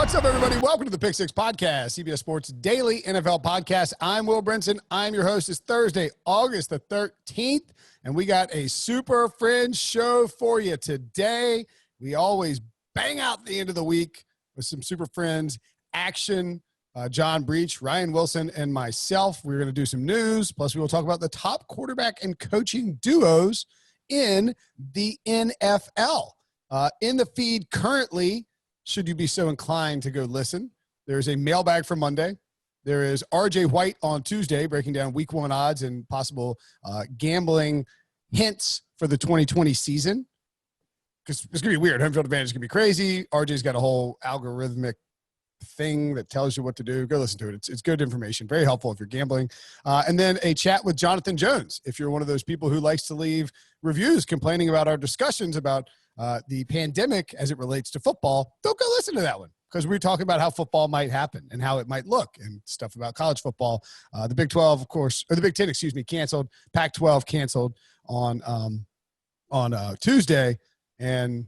What's up, everybody? Welcome to the Pick Six Podcast, CBS Sports Daily NFL Podcast. I'm Will Brinson. I'm your host. It's Thursday, August the 13th, and we got a super fringe show for you today. We always bang out the end of the week with some super friends action. John Breech, Ryan Wilson, and myself. We're going to do some news. Plus, we will talk about the top quarterback and coaching duos in the NFL. In the feed currently, should you be so inclined to go listen, there's a mailbag for Monday. There is RJ White on Tuesday, breaking down week one odds and possible gambling hints for the 2020 season. Because it's going to be weird. Home field advantage is going to be crazy. RJ's got a whole algorithmic thing that tells you what to do. Go listen to it. It's good information. Very helpful if you're gambling. And then a chat with Jonathan Jones. If you're one of those people who likes to leave reviews complaining about our discussions about the pandemic as it relates to football, don't go listen to that one, because we're talking about how football might happen and how it might look and stuff about college football. The Big 12, of course, or the Big 10, excuse me, canceled. Pac-12 canceled on Tuesday. And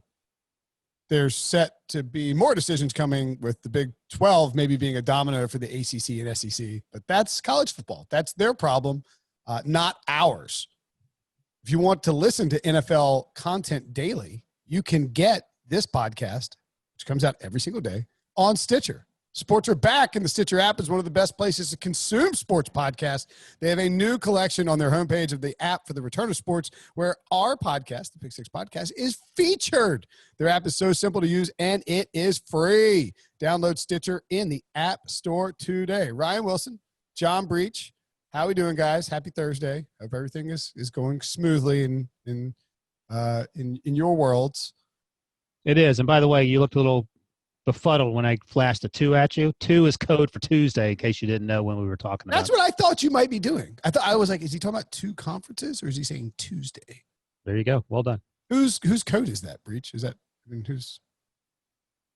there's set to be more decisions coming with the Big 12 maybe being a domino for the ACC and SEC. But that's college football. That's their problem, not ours. If you want to listen to NFL content daily, you can get this podcast, which comes out every single day, on Stitcher. Sports are back, and the Stitcher app is one of the best places to consume sports podcasts. They have a new collection on their homepage of the app for the return of sports, where our podcast, the Pick Six Podcast, is featured. Their app is so simple to use, and it is free. Download Stitcher in the App Store today. Ryan Wilson, John Breech, how we doing, guys? Happy Thursday. Hope everything is going smoothly in your worlds. It is. And by the way, you looked a little befuddled when I flashed a 2 at you. 2 is code for Tuesday, in case you didn't know when we were talking about it. That's what I thought you might be doing. I was like, is he talking about 2 conferences, or is he saying Tuesday? There you go. Well done. Whose code is that, Breech? Is that, who's?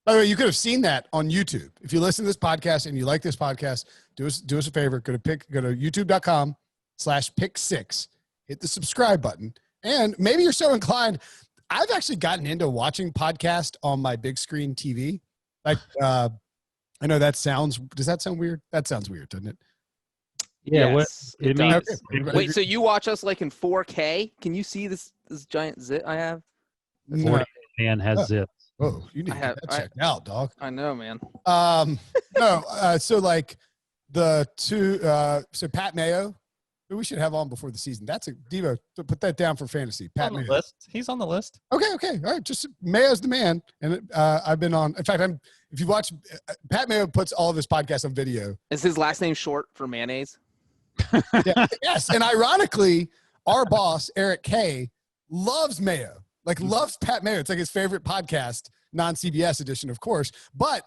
By the way, you could have seen that on YouTube. If you listen to this podcast and you like this podcast, do us a favor. Go to youtube.com/pick6. Hit the subscribe button. And maybe you're so inclined. I've actually gotten into watching podcasts on my big screen TV. Like, I know does that sound weird? That sounds weird, doesn't it? Yeah. Yes, it means, Okay. Wait, so you watch us like in 4K? Can you see this giant zit I have? No. man has zips. Oh, you need to get that checked out, dog. I know, man. No, so like the two, so Pat Mayo, who we should have on before the season. That's a Devo. So put that down for fantasy. Pat Mayo. List. He's on the list. Okay. All right. Just Mayo's the man. And I've been on, in fact, if you watch, Pat Mayo puts all of his podcasts on video. Is his last name short for mayonnaise? Yeah, yes. And ironically, our boss, Eric K, loves Mayo. Like, loves Pat Mayo. It's like his favorite podcast, non-CBS edition, of course. But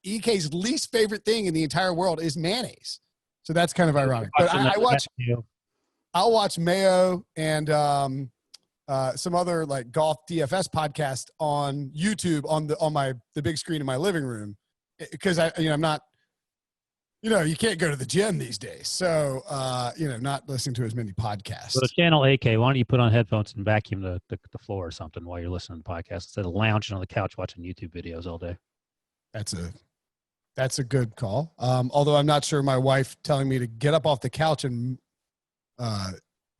EK's least favorite thing in the entire world is mayonnaise. So that's kind of ironic. But I'll watch Mayo and some other like golf DFS podcast on YouTube on the big screen in my living room, because I'm not, you can't go to the gym these days. So not listening to as many podcasts. So channel AK, why don't you put on headphones and vacuum the floor or something while you're listening to the podcast instead of lounging on the couch watching YouTube videos all day? That's a good call. Although I'm not sure my wife telling me to get up off the couch and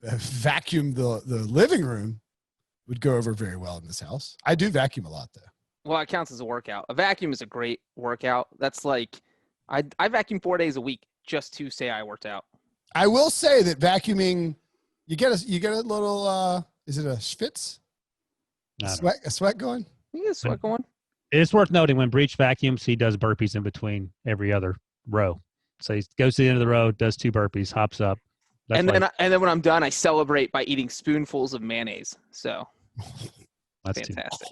vacuum the living room would go over very well in this house. I do vacuum a lot, though. Well, it counts as a workout. A vacuum is a great workout. That's like, I vacuum 4 days a week just to say I worked out. I will say that vacuuming, you get a little, is it a schwitz? A sweat going? You get sweat going. It's worth noting when Breech vacuums, he does burpees in between every other row. So he goes to the end of the row, does 2 burpees, hops up. And then when I'm done, I celebrate by eating spoonfuls of mayonnaise. So that's fantastic.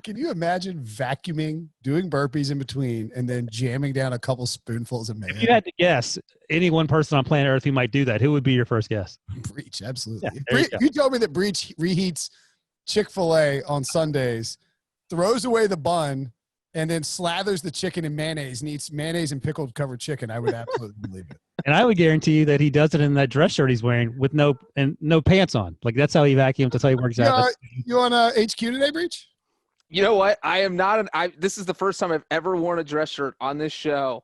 Can you imagine vacuuming, doing burpees in between, and then jamming down a couple spoonfuls of mayonnaise? If you had to guess any one person on planet Earth who might do that, who would be your first guess? Breech, absolutely. Yeah, you told me that Breech reheats Chick-fil-A on Sundays, throws away the bun, and then slathers the chicken in mayonnaise and eats mayonnaise and pickled covered chicken. I would absolutely believe it. And I would guarantee you that he does it in that dress shirt he's wearing with no pants on. Like, that's how he vacuums. That's how he works out. You on HQ today, Breech? You know what? I am not this is the first time I've ever worn a dress shirt on this show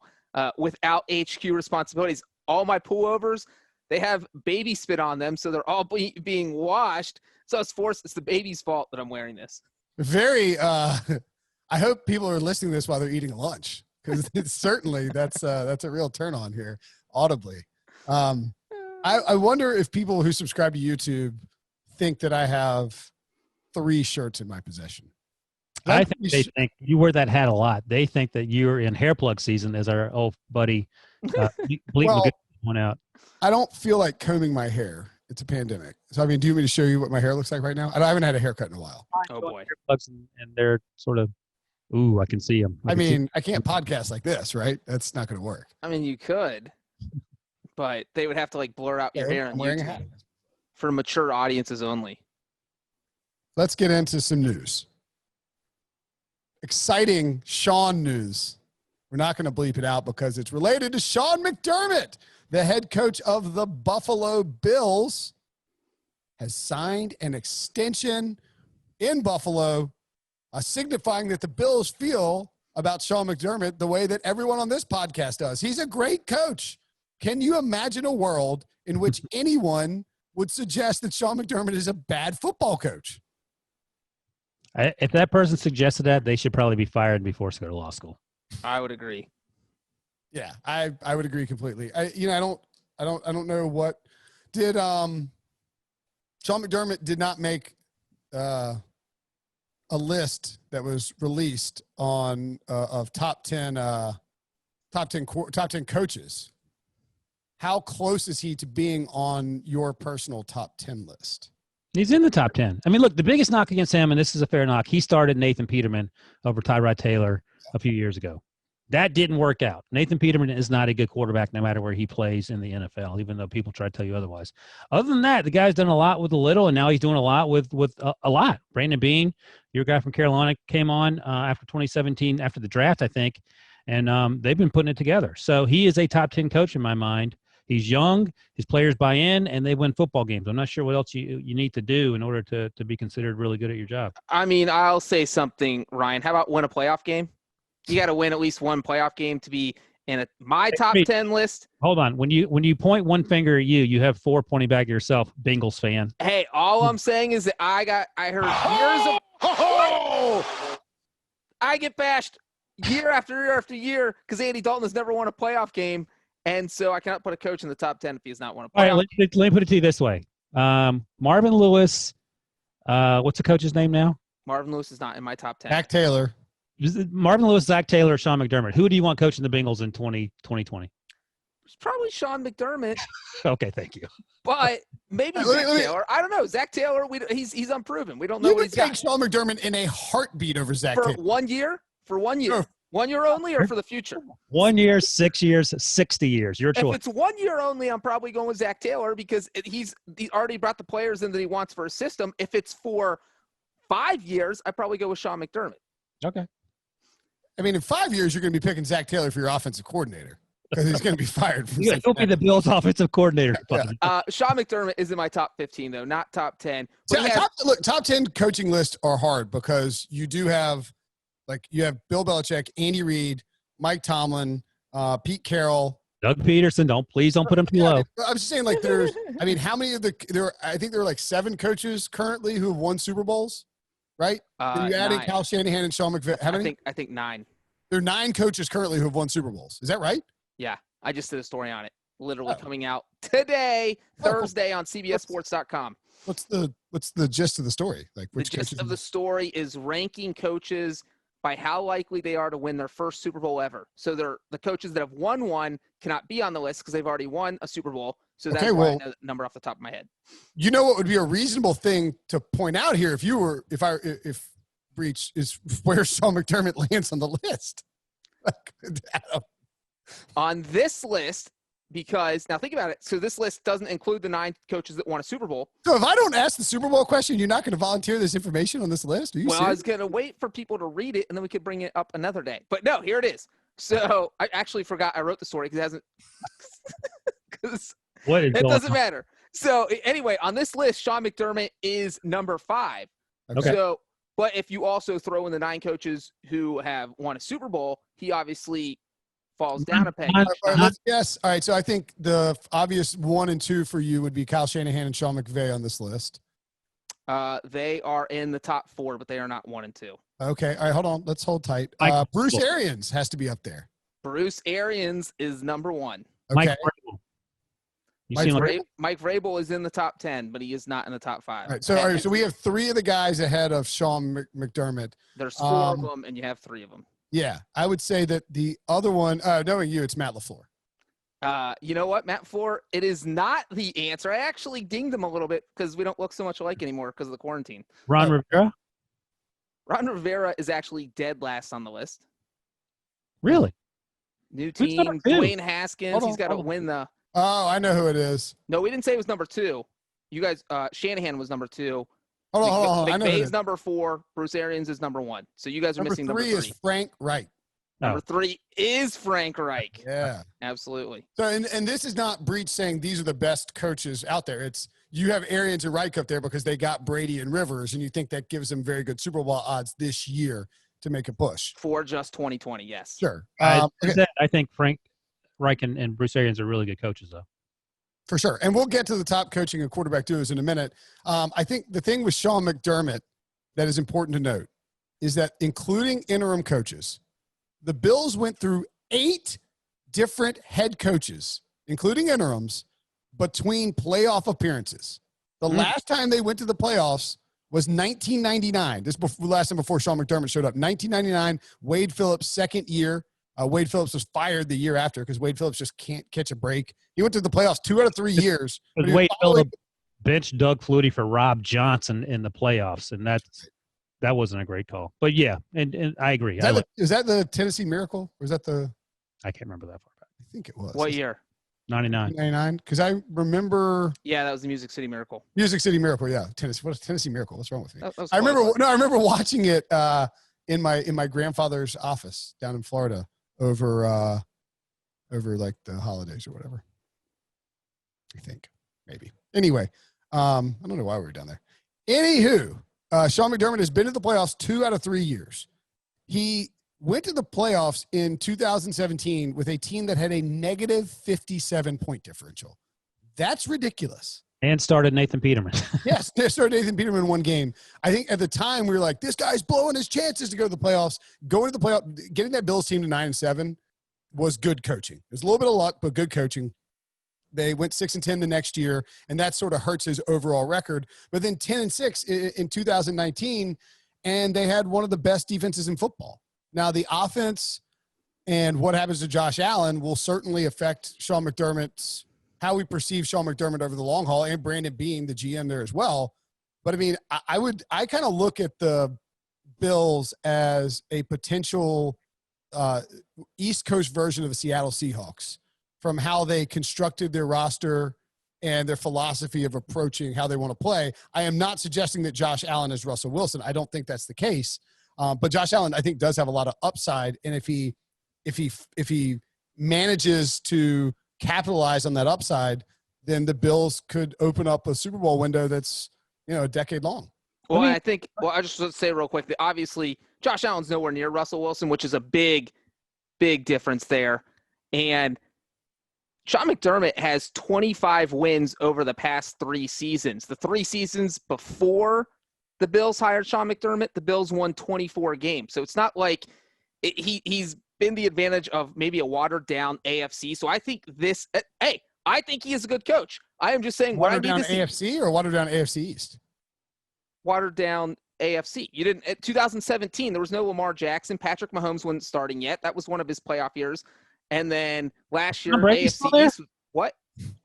without HQ responsibilities. All my pullovers, they have baby spit on them, so they're all being washed. So it's the baby's fault that I'm wearing this. Very. I hope people are listening to this while they're eating lunch, because certainly that's a real turn on here audibly. I wonder if people who subscribe to YouTube think that I have 3 shirts in my possession. I think they think you wear that hat a lot. They think that you're in hair plug season, as our old buddy Bleak one out. I don't feel like combing my hair. It's a pandemic. So, I mean, do you want me to show you what my hair looks like right now? I haven't had a haircut in a while. Oh, boy. Hair plugs and they're sort of, ooh, I can see them. I can't podcast like this, right? That's not going to work. I mean, you could, but they would have to, like, blur out your hair on YouTube for mature audiences only. Let's get into some news. Exciting Sean news. We're not going to bleep it out because it's related to Sean McDermott. The head coach of the Buffalo Bills has signed an extension in Buffalo, signifying that the Bills feel about Sean McDermott the way that everyone on this podcast does. He's a great coach. Can you imagine a world in which anyone would suggest that Sean McDermott is a bad football coach? If that person suggested that, they should probably be fired before they go to law school. I would agree. Yeah, I would agree completely. I don't know what did Sean McDermott did not make a list that was released on of top 10 coaches. How close is he to being on your personal top 10 list? He's in the top 10. I mean, look, the biggest knock against him, and this is a fair knock, he started Nathan Peterman over Tyrod Taylor a few years ago. That didn't work out. Nathan Peterman is not a good quarterback no matter where he plays in the NFL, even though people try to tell you otherwise. Other than that, the guy's done a lot with a little, and now he's doing a lot with a lot. Brandon Beane, your guy from Carolina, came on after 2017, after the draft, I think, and they've been putting it together. So he is a top 10 coach in my mind. He's young, his players buy in, and they win football games. I'm not sure what else you need to do in order to be considered really good at your job. I mean, I'll say something, Ryan. How about win a playoff game? You got to win at least one playoff game to be in my top 10 list. Hold on. When you point one finger at you have 4 pointing back at yourself, Bengals fan. Hey, all I'm saying is that I heard years of I get bashed year after year after year because Andy Dalton has never won a playoff game. And so I cannot put a coach in the top 10 if he has not won a playoff. All right, let me put it to you this way. Marvin Lewis, what's the coach's name now? Marvin Lewis is not in my top 10. Zach Taylor. Marvin Lewis, Zach Taylor, or Sean McDermott. Who do you want coaching the Bengals in 2020? It's probably Sean McDermott. Okay, thank you. But maybe Zach Taylor. I don't know. Zach Taylor, he's unproven. We don't know what he's got. You would take Sean McDermott in a heartbeat over Zach Taylor. For 1 year? For 1 year. 1 year only or for the future? 1 year, 6 years, 60 years. Your choice. If it's 1 year only, I'm probably going with Zach Taylor because he already brought the players in that he wants for his system. If it's for 5 years, I'd probably go with Sean McDermott. Okay. I mean, in 5 years, you're going to be picking Zach Taylor for your offensive coordinator because he's going to be fired. From He'll be the Bills' offensive coordinator. Yeah. Sean McDermott is in my top 15, though, not top 10. Top 10 coaching lists are hard because you do have, you have Bill Belichick, Andy Reid, Mike Tomlin, Pete Carroll. Doug Peterson, please don't put him too low. I'm just saying, there's, I mean, how many of I think there are 7 coaches currently who have won Super Bowls, right? Are you adding 9. Kyle Shanahan and Sean McVay? How many? I think 9. There are 9 coaches currently who have won Super Bowls. Is that right? Yeah. I just did a story on it. Literally coming out today, Thursday on CBSSports.com. What's the gist of the story? The gist of the story is ranking coaches by how likely they are to win their first Super Bowl ever. So the coaches that have won one cannot be on the list because they've already won a Super Bowl. So that's why I know the number off the top of my head. You know what would be a reasonable thing to point out here if Breech is where Sean McDermott lands on the list. On this list, because now think about it. So this list doesn't include the 9 coaches that won a Super Bowl. So if I don't ask the Super Bowl question, you're not going to volunteer this information on this list? Are you serious? I was going to wait for people to read it, and then we could bring it up another day. But no, here it is. So I actually forgot I wrote the story because it hasn't – because it doesn't matter. So anyway, on this list, Sean McDermott is number 5. Okay. So But if you also throw in the 9 coaches who have won a Super Bowl, he obviously falls down a peg. All right, let's guess. All right, so I think the obvious 1 and 2 for you would be Kyle Shanahan and Sean McVay on this list. They are in the top 4, but they are not 1 and 2. Okay, all right, hold on. Let's hold tight. Bruce Arians has to be up there. Bruce Arians is number 1. Okay. Mike Vrabel is in the top 10, but he is not in the top 5. All right, so we have 3 of the guys ahead of Sean McDermott. There's 4 of them, and you have 3 of them. Yeah, I would say that the other one, knowing you, it's Matt LaFleur. You know what, Matt LaFleur? It is not the answer. I actually dinged him a little bit because we don't look so much alike anymore because of the quarantine. Ron Rivera? Ron Rivera is actually dead last on the list. Really? New team, Dwayne Haskins. He's got to win the. Oh, I know who it is. No, we didn't say it was number 2. You guys, Shanahan was number 2. Hold on. McVay's number 4. Bruce Arians is number 1. So you guys are missing number 3. Number 3 is Frank Reich. Number 3 is Frank Reich. Yeah, absolutely. So, and this is not Breech saying these are the best coaches out there. It's you have Arians and Reich up there because they got Brady and Rivers, and you think that gives them very good Super Bowl odds this year to make a push for just 2020. Yes, sure. I think Frank Reich and Bruce Arians are really good coaches, though. For sure. And we'll get to the top coaching and quarterback duos in a minute. I think the thing with Sean McDermott that is important to note is that including interim coaches, the Bills went through 8 different head coaches, including interims, between playoff appearances. The last time they went to the playoffs was 1999. This last time before Sean McDermott showed up. 1999, Wade Phillips' second year. Wade Phillips was fired the year after because Wade Phillips just can't catch a break. He went to the playoffs 2 out of 3 years. Wade Phillips benched Doug Flutie for Rob Johnson in the playoffs, and that wasn't a great call. But, yeah, and I agree. Is that the Tennessee Miracle? Or is that the – I can't remember that far back. I think it was. What year? 99. 99? Because I remember – Yeah, that was the Music City Miracle. Music City Miracle, yeah. What is Tennessee Miracle? What's wrong with me? I remember watching it in my grandfather's office down in Florida over like the holidays or whatever. I think maybe. Anyway, I don't know why we were down there. Anywho, Sean McDermott has been to the playoffs 2 out of 3 years. He went to the playoffs in 2017 with a team that had a negative 57-point differential. That's ridiculous. And started Nathan Peterman. Yes, they started Nathan Peterman in 1 game. I think at the time we were like, this guy's blowing his chances to go to the playoffs. Going to the playoff, getting that Bills team to 9-7 was good coaching. It was a little bit of luck, but good coaching. They went 6-10 the next year, and that sort of hurts his overall record. But then 10-6 in 2019, and they had one of the best defenses in football. Now, the offense and what happens to Josh Allen will certainly affect Sean McDermott's how we perceive Sean McDermott over the long haul, and Brandon Beane, the GM there as well. But I mean, I kind of look at the Bills as a potential East Coast version of the Seattle Seahawks from how they constructed their roster and their philosophy of approaching how they want to play. I am not suggesting that Josh Allen is Russell Wilson. I don't think that's the case. But Josh Allen, I think, does have a lot of upside. And if he manages to capitalize on that upside, then the Bills could open up a Super Bowl window that's, a decade long. Well, I just want to say real quick that obviously Josh Allen's nowhere near Russell Wilson, which is a big, big difference there. And Sean McDermott has 25 wins over the past 3 seasons. The 3 seasons before the Bills hired Sean McDermott, the Bills won 24 games. So it's not like he's been the advantage of maybe a watered-down AFC. So I think I think he is a good coach. I am just saying watered down AFC or watered down AFC East? Watered down AFC. You didn't. At 2017, there was no Lamar Jackson. Patrick Mahomes wasn't starting yet. That was one of his playoff years. And then last year, AFC East. What?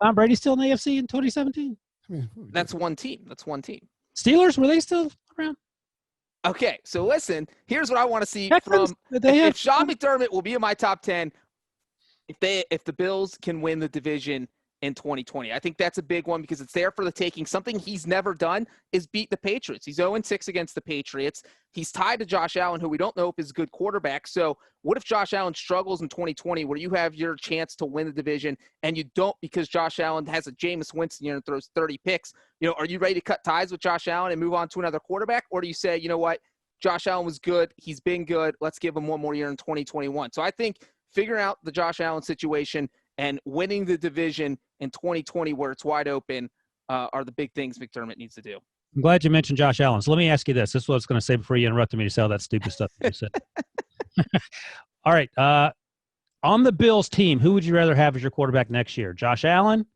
Tom Brady still in the AFC in 2017? That's one team. Steelers, were they still around? Okay, so listen, here's what I want to see from if Sean McDermott will be in my top 10 if the Bills can win the division in 2020. I think that's a big one because it's there for the taking. Something he's never done is beat the Patriots. He's 0-6 against the Patriots. He's tied to Josh Allen, who we don't know if is a good quarterback. So what if Josh Allen struggles in 2020 where you have your chance to win the division and you don't because Josh Allen has a Jameis Winston year and throws 30 picks? Are you ready to cut ties with Josh Allen and move on to another quarterback? Or do you say, you know what, Josh Allen was good. He's been good. Let's give him one more year in 2021. So I think figuring out the Josh Allen situation and winning the division in 2020 where it's wide open are the big things McDermott needs to do. I'm glad you mentioned Josh Allen. So let me ask you this. This is what I was going to say before you interrupted me to say all that stupid stuff you said. All right. On the Bills team, who would you rather have as your quarterback next year? Josh Allen,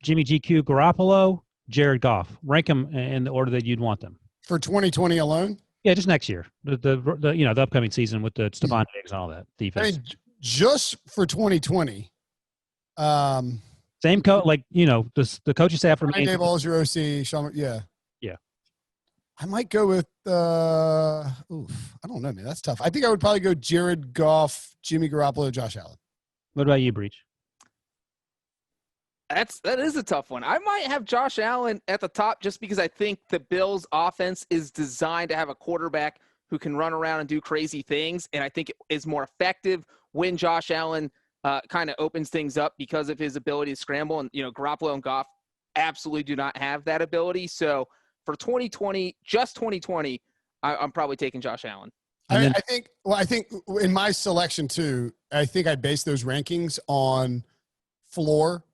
Jimmy GQ Garoppolo, Jared Goff. Rank them in the order that you'd want them. For 2020 alone? Yeah, just next year. The upcoming season with the Stephon Diggs and all that defense. I mean, just for 2020. Same coach, the coaching staff from Dave Ball's your OC. Sean, yeah. I might go with I don't know, man. That's tough. I think I would probably go Jared Goff, Jimmy Garoppolo, Josh Allen. What about you, Breech? That is a tough one. I might have Josh Allen at the top just because I think the Bills' offense is designed to have a quarterback who can run around and do crazy things, and I think it is more effective when Josh Allen kind of opens things up because of his ability to scramble. And Garoppolo and Goff absolutely do not have that ability. So for 2020, just 2020, I'm probably taking Josh Allen. I think in my selection too, I think I base those rankings on floor.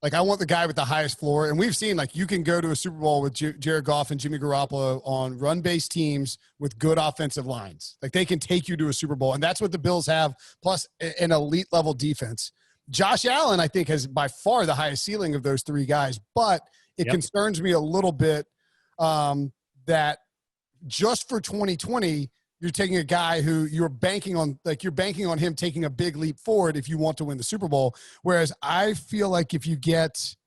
Like I want the guy with the highest floor. And we've seen you can go to a Super Bowl with Jared Goff and Jimmy Garoppolo on run-based teams with good offensive lines. Like they can take you to a Super Bowl. And that's what the Bills have, plus an elite level defense. Josh Allen, I think, has by far the highest ceiling of those three guys, but it concerns me a little bit that just for 2020, you're taking a guy who you're banking on him taking a big leap forward if you want to win the Super Bowl. Whereas I feel like if you get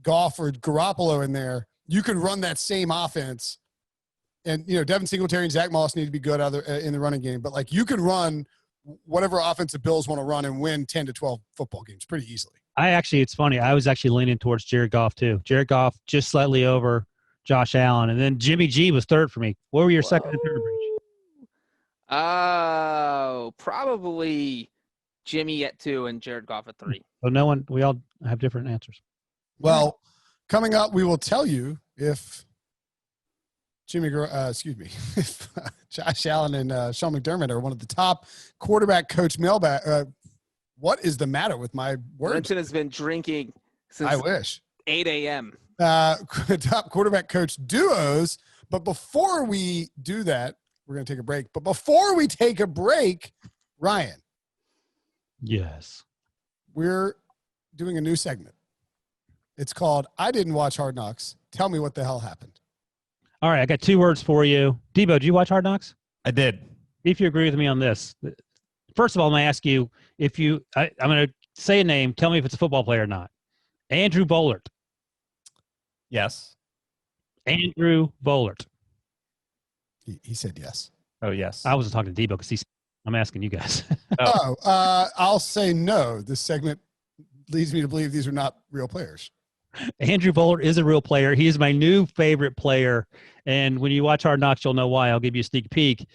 Goff or Garoppolo in there, you can run that same offense. And, Devin Singletary and Zach Moss need to be good in the running game. But, you can run whatever offense the Bills want to run and win 10 to 12 football games pretty easily. It's funny. I was actually leaning towards Jared Goff, too. Jared Goff just slightly over Josh Allen. And then Jimmy G was third for me. What were your second and third, Breech? Oh, probably Jimmy at 2 and Jared Goff at 3. So we all have different answers. Well, coming up, we will tell you if if Josh Allen and Sean McDermott are one of the top quarterback coach mailbag. What is the matter with my words? Brinson has been drinking since 8 a.m. Top quarterback coach duos. But before we do that, we're going to take a break. But before we take a break, Ryan. Yes. We're doing a new segment. It's called I Didn't Watch Hard Knocks. Tell me what the hell happened. All right, I got 2 words for you. Debo, did you watch Hard Knocks? I did. If you agree with me on this. First of all, I'm going to ask you I'm going to say a name. Tell me if it's a football player or not. Andrew Bollert. Yes. Andrew Bollert. He said yes. Oh, yes. I wasn't talking to Debo because I'm asking you guys. I'll say no. This segment leads me to believe these are not real players. Andrew Bollert is a real player. He is my new favorite player. And when you watch Hard Knocks, you'll know why. I'll give you a sneak peek.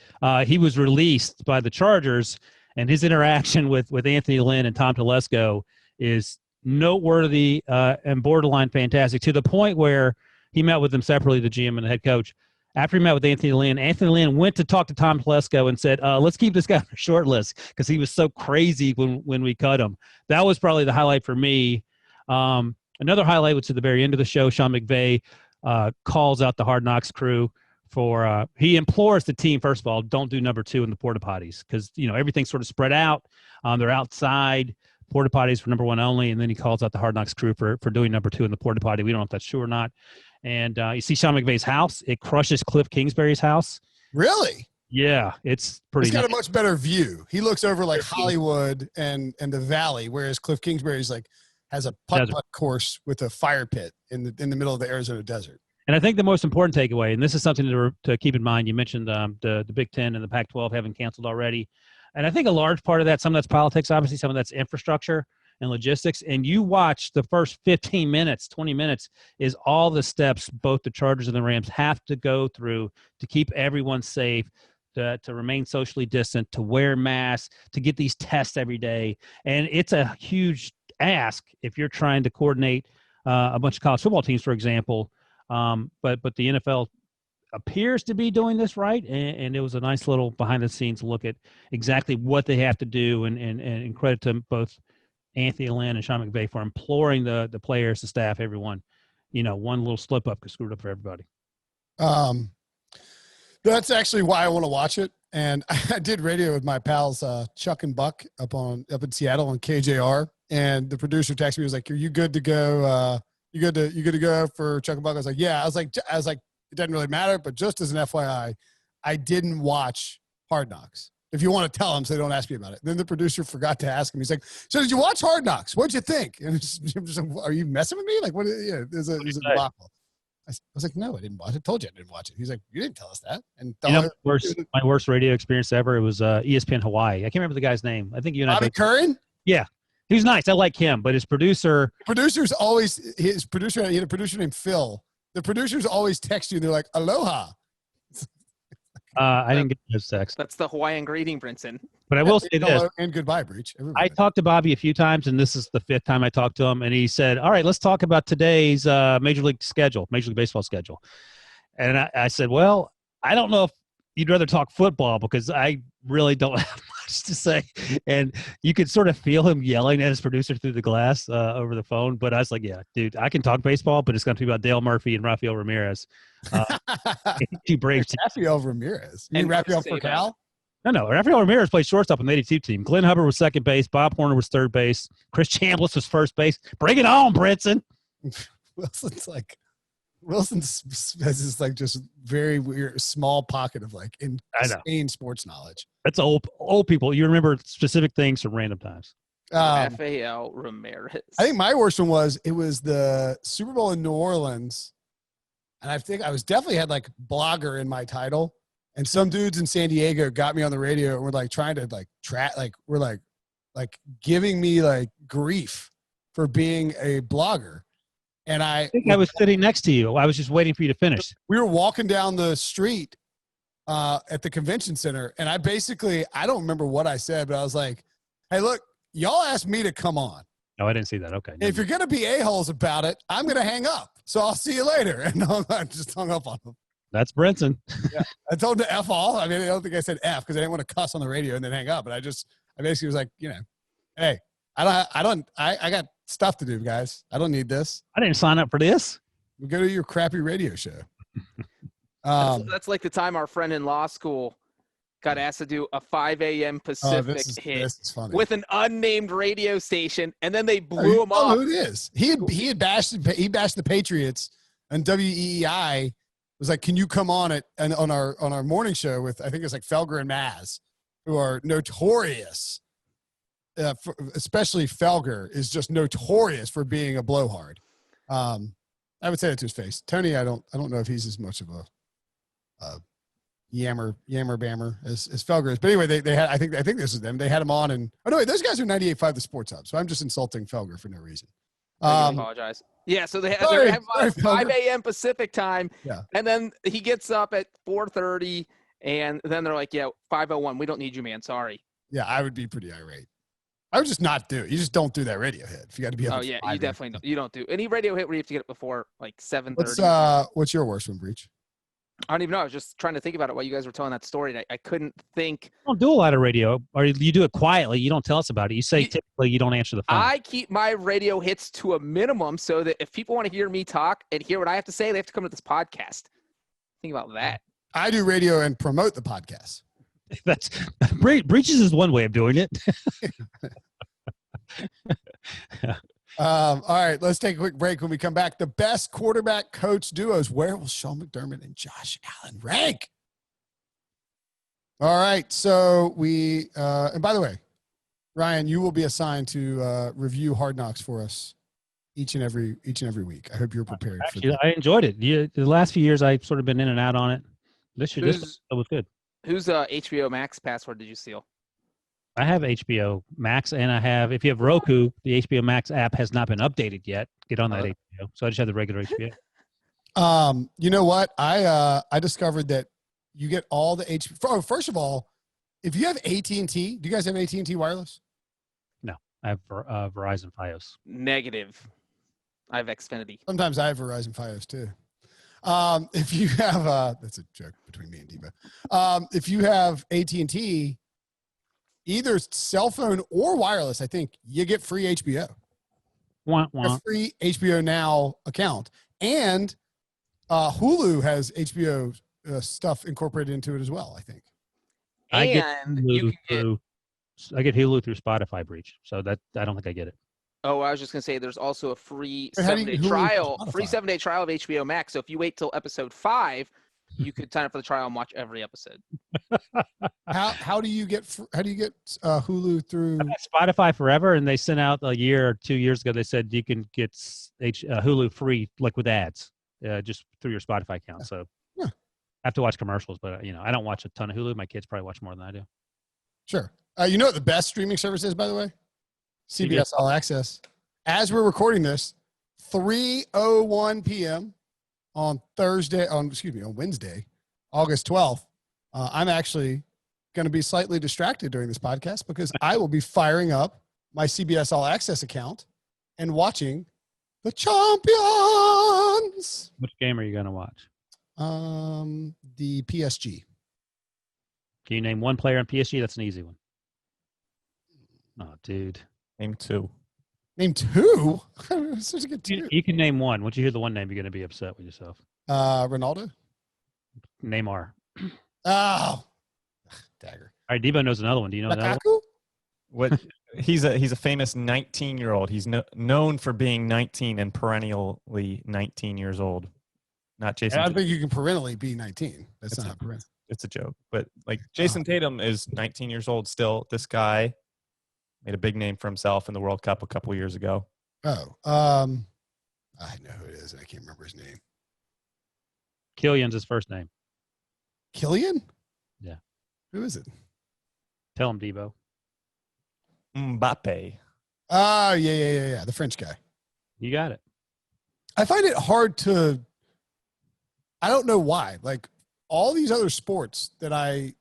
He was released by the Chargers, and his interaction with Anthony Lynn and Tom Telesco is noteworthy and borderline fantastic, to the point where he met with them separately, the GM and the head coach. After he met with Anthony Lynn went to talk to Tom Telesco and said, let's keep this guy on the short list because he was so crazy when we cut him. That was probably the highlight for me. Another highlight was at the very end of the show. Sean McVay calls out the Hard Knocks crew for he implores the team, first of all, don't do number 2 in the porta potties because everything's sort of spread out. They're outside. Porta potties for number 1 only, and then he calls out the Hard Knocks crew for doing number 2 in the porta potty. We don't know if that's true or not. And you see Sean McVay's house; it crushes Cliff Kingsbury's house. Really? Yeah, it's pretty. He's got a much better view. He looks over Hollywood and the valley, whereas Cliff Kingsbury's has a putt-putt course with a fire pit in the middle of the Arizona desert. And I think the most important takeaway, and this is something to keep in mind, you mentioned the Big Ten and the Pac-12 having canceled already. And I think a large part of that, some of that's politics, obviously, some of that's infrastructure and logistics. And you watch the first 15 minutes, 20 minutes is all the steps both the Chargers and the Rams have to go through to keep everyone safe, to remain socially distant, to wear masks, to get these tests every day. And it's a huge ask if you're trying to coordinate a bunch of college football teams, for example. But the NFL appears to be doing this right, and it was a nice little behind-the-scenes look at exactly what they have to do, and credit to both Anthony Lynn and Sean McVay for imploring the players, the staff, everyone. One little slip-up could screw it up for everybody. That's actually why I want to watch it. And I did radio with my pals Chuck and Buck up in Seattle on KJR, and the producer texted me, was like, "Are you good to go? You good to go for Chuck and Buck?" I was like, "Yeah." I was like, it doesn't really matter, but just as an FYI, I didn't watch Hard Knocks. If you want to tell them, so they don't ask me about it. Then the producer forgot to ask him. He's like, "So did you watch Hard Knocks? What'd you think?" And I'm just like, "Are you messing with me? Like, what? Yeah, there's a debacle." I was like, "No, I didn't watch it. I told you I didn't watch it." He's like, "You didn't tell us that." And my worst radio experience ever, it was ESPN Hawaii. I can't remember the guy's name. I think you and Bobby Curran? Yeah. He was nice. I like him, but his producer. He had a producer named Phil. The producers always text you. They're like, "Aloha." I didn't get those texts. That's the Hawaiian greeting, Brinson. But I will say this. And goodbye, Breech. Everybody. I talked to Bobby a few times, and this is the 5th time I talked to him, and he said, "All right, let's talk about today's Major League Baseball schedule." And I said, "Well, I don't know if you'd rather talk football because I really don't have much to say." And you could sort of feel him yelling at his producer through the glass over the phone. But I was like, "Yeah, dude, I can talk baseball, but it's going to be about Dale Murphy and Rafael Ramirez." Two Braves. Rafael Ramirez. You mean Rafael Furcal? No. Rafael Ramirez played shortstop in the 82 team. Glenn Hubbard was second base. Bob Horner was third base. Chris Chambliss was first base. Bring it on, Brinson. Wilson has this like just very weird small pocket of like insane sports knowledge. That's old people. You remember specific things from random times. Rafael Ramirez. I think my worst one was the Super Bowl in New Orleans, and I think I was definitely had like blogger in my title, and some dudes in San Diego got me on the radio and were like trying to like we're like giving me like grief for being a blogger. And I think I was sitting next to you. I was just waiting for you to finish. We were walking down the street at the convention center, and I don't remember what I said, but I was like, "Hey, look, y'all asked me to come on." No, I didn't see that. Okay. If you're going to be a-holes about it, I'm going to hang up. So I'll see you later. And I just hung up on him. That's Brinson. Yeah. I told him to F all. I mean, I don't think I said F because I didn't want to cuss on the radio and then hang up. But I basically was like, hey, I got stuff to do, guys. I don't need this. I didn't sign up for this. We go to your crappy radio show. That's like the time our friend in law school got asked to do a 5 a.m. Pacific hit with an unnamed radio station, and then they blew him off. Who it is? He bashed the Patriots, and WEEI was like, "Can you come on it?" And on our morning show with, I think it's like Felger and Maz, who are notorious. Especially Felger is just notorious for being a blowhard. I would say that to his face. Tony, I don't know if he's as much of a yammer bammer as Felger is. But anyway, they had, I think this is them. They had him on, and those guys are 98.5 the Sports Hub. So I'm just insulting Felger for no reason. I apologize. Yeah, so they have 5 a.m. Pacific time, and then he gets up at 4:30, and then they're like, "Yeah, 5:01. We don't need you, man. Sorry." Yeah, I would be pretty irate. I would just not do it. You just don't do that radio hit. If you got to be up. Oh yeah, you definitely don't. You don't do any radio hit where you have to get it before like 7:30. What's your worst one, Breech? I don't even know. I was just trying to think about it while you guys were telling that story. And I couldn't think. You don't do a lot of radio, or you do it quietly. You don't tell us about it. You say typically you don't answer the phone. I keep my radio hits to a minimum so that if people want to hear me talk and hear what I have to say, they have to come to this podcast. Think about that. I do radio and promote the podcast. That's Breeches is one way of doing it. All right, let's take a quick break. When we come back, the best quarterback coach duos. Where will Sean McDermott and Josh Allen rank? All right, so we and by the way, Ryan, you will be assigned to review Hard Knocks for us each and every week. I hope you're prepared. Actually, for that. I enjoyed it. The last few years, I've sort of been in and out on it. This was good. Whose HBO Max password did you steal? I have HBO Max, and I have, if you have Roku, the HBO Max app has not been updated yet. Get on that HBO. So I just have the regular HBO. You know what? I discovered that you get all the HBO. Oh, first of all, if you have AT&T, do you guys have AT&T wireless? No, I have Verizon Fios. Negative. I have Xfinity. Sometimes I have Verizon Fios too. If you have that's a joke between me and Debo. If you have AT&T, either cell phone or wireless, I think you get free HBO. A free HBO Now account. And Hulu has HBO stuff incorporated into it as well, I think. I get Hulu through Spotify Breech, so that I don't think I get it. Oh, I was just gonna say there's also a free 7-day trial, of HBO Max. So if you wait till episode 5, you could sign up for the trial and watch every episode. How do you get Hulu through? I've had Spotify forever, and they sent out a year or 2 years ago. They said you can get Hulu free, like with ads, just through your Spotify account. So I have to watch commercials, but I don't watch a ton of Hulu. My kids probably watch more than I do. Sure. You know what the best streaming service is, by the way? CBS All Access. As we're recording this, 3:01 p.m. on Wednesday, August 12th. I'm actually going to be slightly distracted during this podcast because I will be firing up my CBS All Access account and watching the champions. Which game are you going to watch? The PSG. Can you name one player on PSG? That's an easy one. Oh, dude. Name two. Name two? Such a good two. You can name one. Once you hear the one name, you're going to be upset with yourself. Ronaldo? Neymar. Oh. Dagger. All right, Debo knows another one. Do you know another one? What? He's a famous 19-year-old. He's known for being 19 and perennially 19 years old. Not Jason. I don't think you can perennially be 19. That's not perennial. It's a joke. But like Jason Tatum is 19 years old still. This guy made a big name for himself in the World Cup a couple of years ago. Oh, I know who it is. I can't remember his name. Killian's his first name. Killian? Yeah. Who is it? Tell him, Debo. Mbappe. Oh, yeah. The French guy. You got it. I find it hard to – I don't know why. Like, all these other sports that I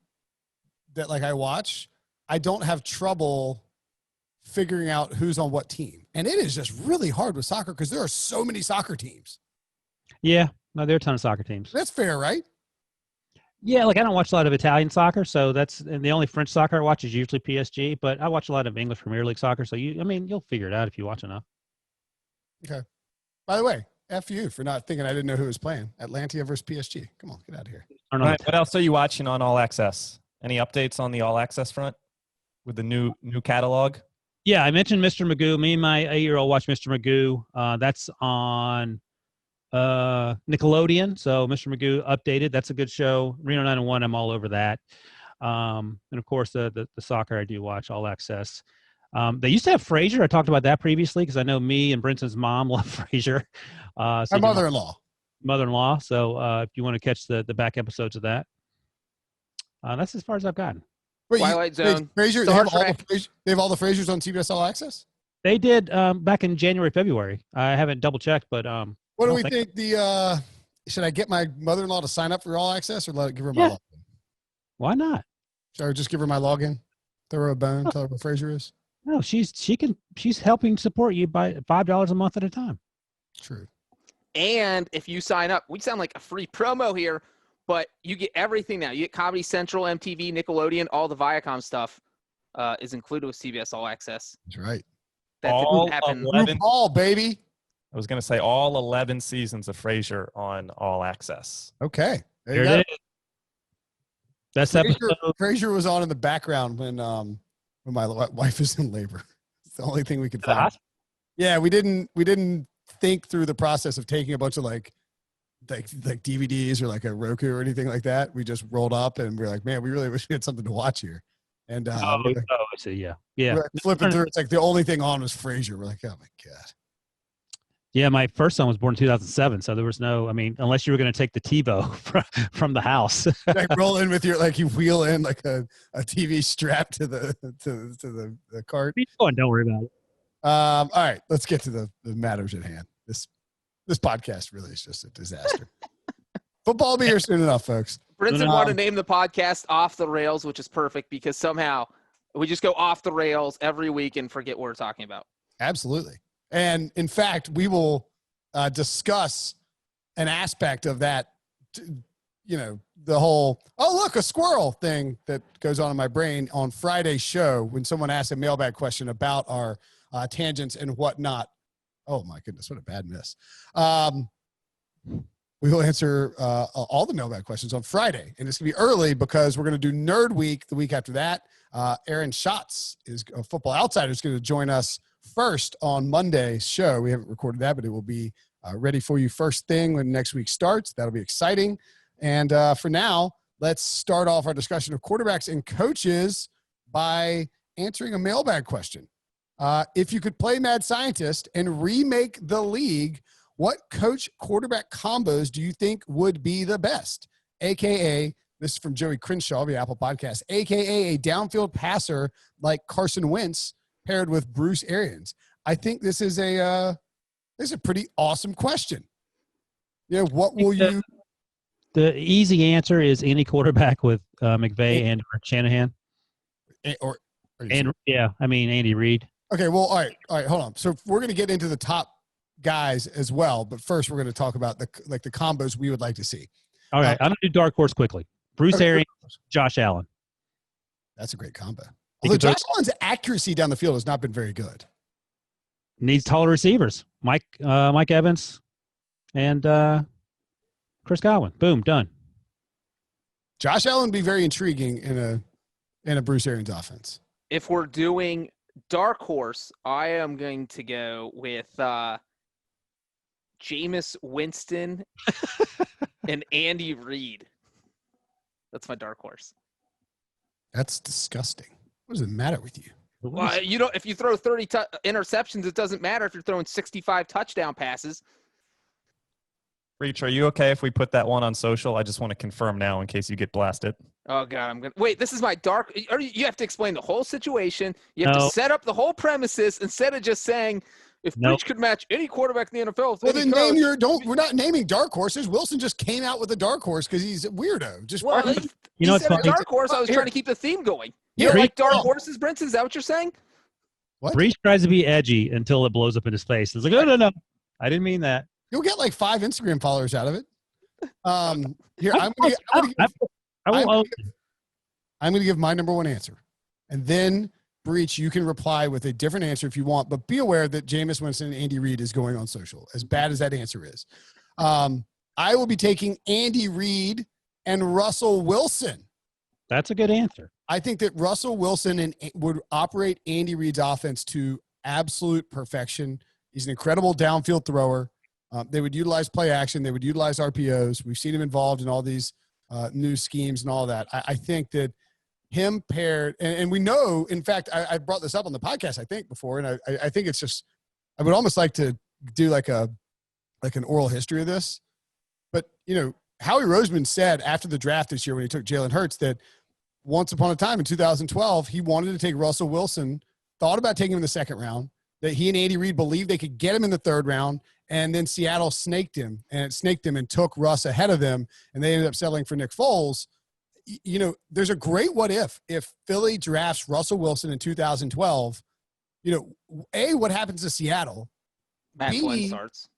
watch, I don't have trouble figuring out who's on what team. And it is just really hard with soccer because there are so many soccer teams. Yeah. No, there are a ton of soccer teams. That's fair, right? Yeah, like I don't watch a lot of Italian soccer, and the only French soccer I watch is usually PSG, but I watch a lot of English Premier League soccer, so you'll figure it out if you watch enough. Okay. By the way, F you for not thinking I didn't know who was playing. Atlanta versus PSG. Come on, get out of here. What else are you watching on All Access? Any updates on the All Access front with the new catalog? Yeah, I mentioned Mr. Magoo. Me and my 8-year-old watch Mr. Magoo. That's on Nickelodeon. So Mr. Magoo updated. That's a good show. Reno 901. I'm all over that. And of course the soccer I do watch All Access. They used to have Frasier. I talked about that previously because I know me and Brinson's mom love Frasier. My mother-in-law. So if you want to catch the back episodes of that, that's as far as I've gotten. Wait, Twilight Zone. Frasier. They have all the Frasiers on CBS All Access. They did back in January, February. I haven't double checked, but what do we think? Should I get my mother-in-law to sign up for All Access or give her my login? Why not? Should I just give her my login? Throw her a bone. Tell her what Frasier is. No, she's helping support you by $5 a month at a time. True. And if you sign up, we sound like a free promo here, but you get everything now. You get Comedy Central, MTV, Nickelodeon, all the Viacom stuff is included with CBS All Access. That's right. That didn't happen. RuPaul, baby. I was going to say all 11 seasons of Frasier on All Access. Okay. There it is. That's Frasier was on in the background when my wife is in labor. It's the only thing we could find. Yeah, we didn't think through the process of taking a bunch of like DVDs or like a Roku or anything like that. We just rolled up and we're like, man, we really wish we had something to watch here. And I see. Yeah. We're flipping through. It's like the only thing on was Frasier. We're like, oh my God. Yeah, my first son was born in 2007, so there was no. I mean, unless you were going to take the TiVo from the house, like roll in with your you wheel in like a TV strap to the cart. Oh, don't worry about it. All right, let's get to the matters at hand. This podcast really is just a disaster. Football will be here soon enough, folks. Brinson wanted to name the podcast Off the Rails, which is perfect because somehow we just go off the rails every week and forget what we're talking about. Absolutely. And in fact, we will discuss an aspect of that, the whole, oh, look, a squirrel thing that goes on in my brain on Friday's show when someone asked a mailbag question about our tangents and whatnot. Oh, my goodness, what a bad miss. We will answer all the mailbag questions on Friday, and it's going to be early because we're going to do Nerd Week the week after that. Aaron Schatz is a Football Outsider is going to join us first on Monday's show. We haven't recorded that, but it will be ready for you first thing when next week starts. That'll be exciting. And for now, let's start off our discussion of quarterbacks and coaches by answering a mailbag question. If you could play Mad Scientist and remake the league, what coach quarterback combos do you think would be the best? AKA, this is from Joey Crenshaw of the Apple Podcast, AKA a downfield passer like Carson Wentz paired with Bruce Arians. I think this is a pretty awesome question. What will you? The easy answer is any quarterback with McVay and Shanahan. Andy Reid. Okay, well, all right, hold on. So we're going to get into the top guys as well, but first we're going to talk about the combos we would like to see. All right, I'm going to do dark horse quickly. Bruce Arians, Josh Allen. That's a great combo. Although Josh Allen's accuracy down the field has not been very good. Needs taller receivers. Mike Evans and Chris Godwin. Boom, done. Josh Allen would be very intriguing in a Bruce Arians offense. If we're doing dark horse, I am going to go with Jameis Winston and Andy Reid. That's my dark horse. That's disgusting. What does it matter with you? Well, if you throw 30 interceptions, it doesn't matter if you're throwing 65 touchdown passes. Breech, are you okay if we put that one on social? I just want to confirm now in case you get blasted. Oh, God, I'm going to – wait, this is my dark – you have to explain the whole situation. You have to set up the whole premises instead of just saying if Breech could match any quarterback in the NFL. Well, then we're not naming dark horses. Wilson just came out with a dark horse because he's a weirdo. He said a dark horse. I was trying to keep the theme going. You don't like dark horses, Brinson? Is that what you're saying? What? Breech tries to be edgy until it blows up in his face. It's like, no. I didn't mean that. You'll get like 5 Instagram followers out of it. Here, I'm going to give my number one answer. And then, Breech, you can reply with a different answer if you want, but be aware that Jameis Winston and Andy Reid is going on social, as bad as that answer is. I will be taking Andy Reid and Russell Wilson. That's a good answer. I think that Russell Wilson would operate Andy Reid's offense to absolute perfection. He's an incredible downfield thrower. They would utilize play action. They would utilize RPOs. We've seen him involved in all these new schemes and all that. I think that him paired, and we know, in fact, I brought this up on the podcast, I think, before, and I think it's just, I would almost like to do like an oral history of this. But, Howie Roseman said after the draft this year when he took Jalen Hurts that once upon a time in 2012, he wanted to take Russell Wilson, thought about taking him in the second round, that he and Andy Reid believed they could get him in the third round, and then Seattle snaked him and took Russ ahead of them, and they ended up settling for Nick Foles. There's a great what if Philly drafts Russell Wilson in 2012, A, what happens to Seattle? Matt Flynn starts.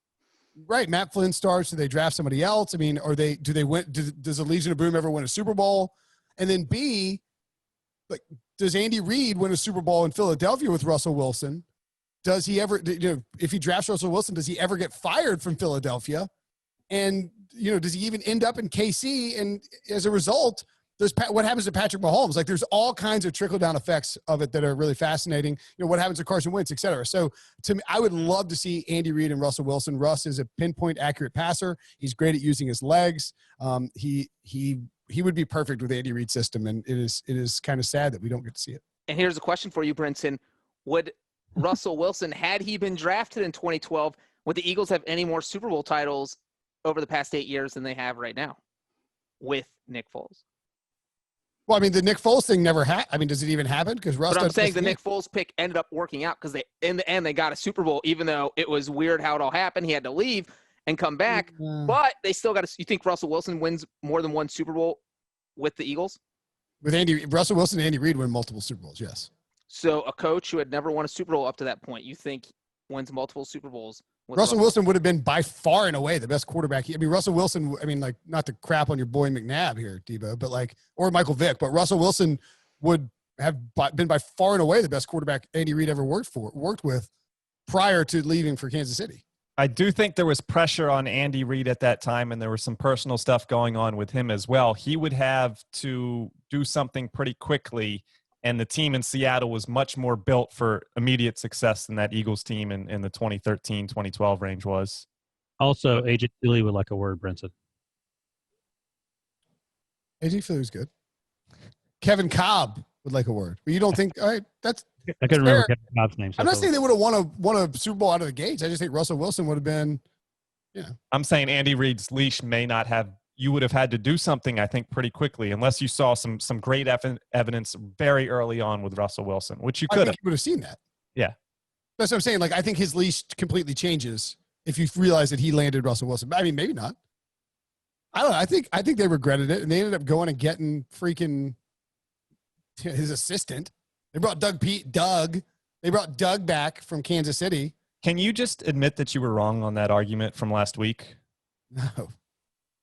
Right, Matt Flynn starts. Do they draft somebody else? I mean, do they win? Does the Legion of Boom ever win a Super Bowl? And then B, does Andy Reid win a Super Bowl in Philadelphia with Russell Wilson? Does he ever, if he drafts Russell Wilson, does he ever get fired from Philadelphia? And, does he even end up in KC? And as a result, what happens to Patrick Mahomes? Like, there's all kinds of trickle-down effects of it that are really fascinating. What happens to Carson Wentz, et cetera. So, to me, I would love to see Andy Reid and Russell Wilson. Russ is a pinpoint accurate passer. He's great at using his legs. He would be perfect with Andy Reid's system, and it is kind of sad that we don't get to see it. And here's a question for you, Brinson. Would Russell Wilson, had he been drafted in 2012, would the Eagles have any more Super Bowl titles over the past 8 years than they have right now with Nick Foles? Well, I mean, the Nick Foles thing never happened. I mean, does it even happen? Because Russ. But I'm saying the Nick Foles pick ended up working out because in the end, they got a Super Bowl, even though it was weird how it all happened. He had to leave and come back, but they still got you think Russell Wilson wins more than one Super Bowl with the Eagles? With Russell Wilson and Andy Reid win multiple Super Bowls, yes. So a coach who had never won a Super Bowl up to that point, you think wins multiple Super Bowls Russell Wilson would have been by far and away the best quarterback. I mean, Russell Wilson, I mean, like, not to crap on your boy McNabb here, Debo, but like, or Michael Vick, but Russell Wilson would have been by far and away the best quarterback Andy Reid ever worked with prior to leaving for Kansas City. I do think there was pressure on Andy Reid at that time, and there was some personal stuff going on with him as well. He would have to do something pretty quickly, and the team in Seattle was much more built for immediate success than that Eagles team in the 2013, 2012 range was. Also, Agent Philly would like a word, Brinson. Agent Philly's good. Kevin Cobb would like a word. But you don't think, all right, that's I couldn't remember Kevin Cobb's name. I'm not saying they would have won a Super Bowl out of the gates. I just think Russell Wilson would have been, I'm saying Andy Reid's leash may not have – you would have had to do something, I think, pretty quickly unless you saw some great evidence very early on with Russell Wilson, which you could have. You would have seen that. Yeah. That's what I'm saying. Like, I think his leash completely changes if you realize that he landed Russell Wilson. I mean, maybe not. I don't know. I think they regretted it, and they ended up going and getting freaking his assistant. They brought Doug. They brought Doug back from Kansas City. Can you just admit that you were wrong on that argument from last week? No.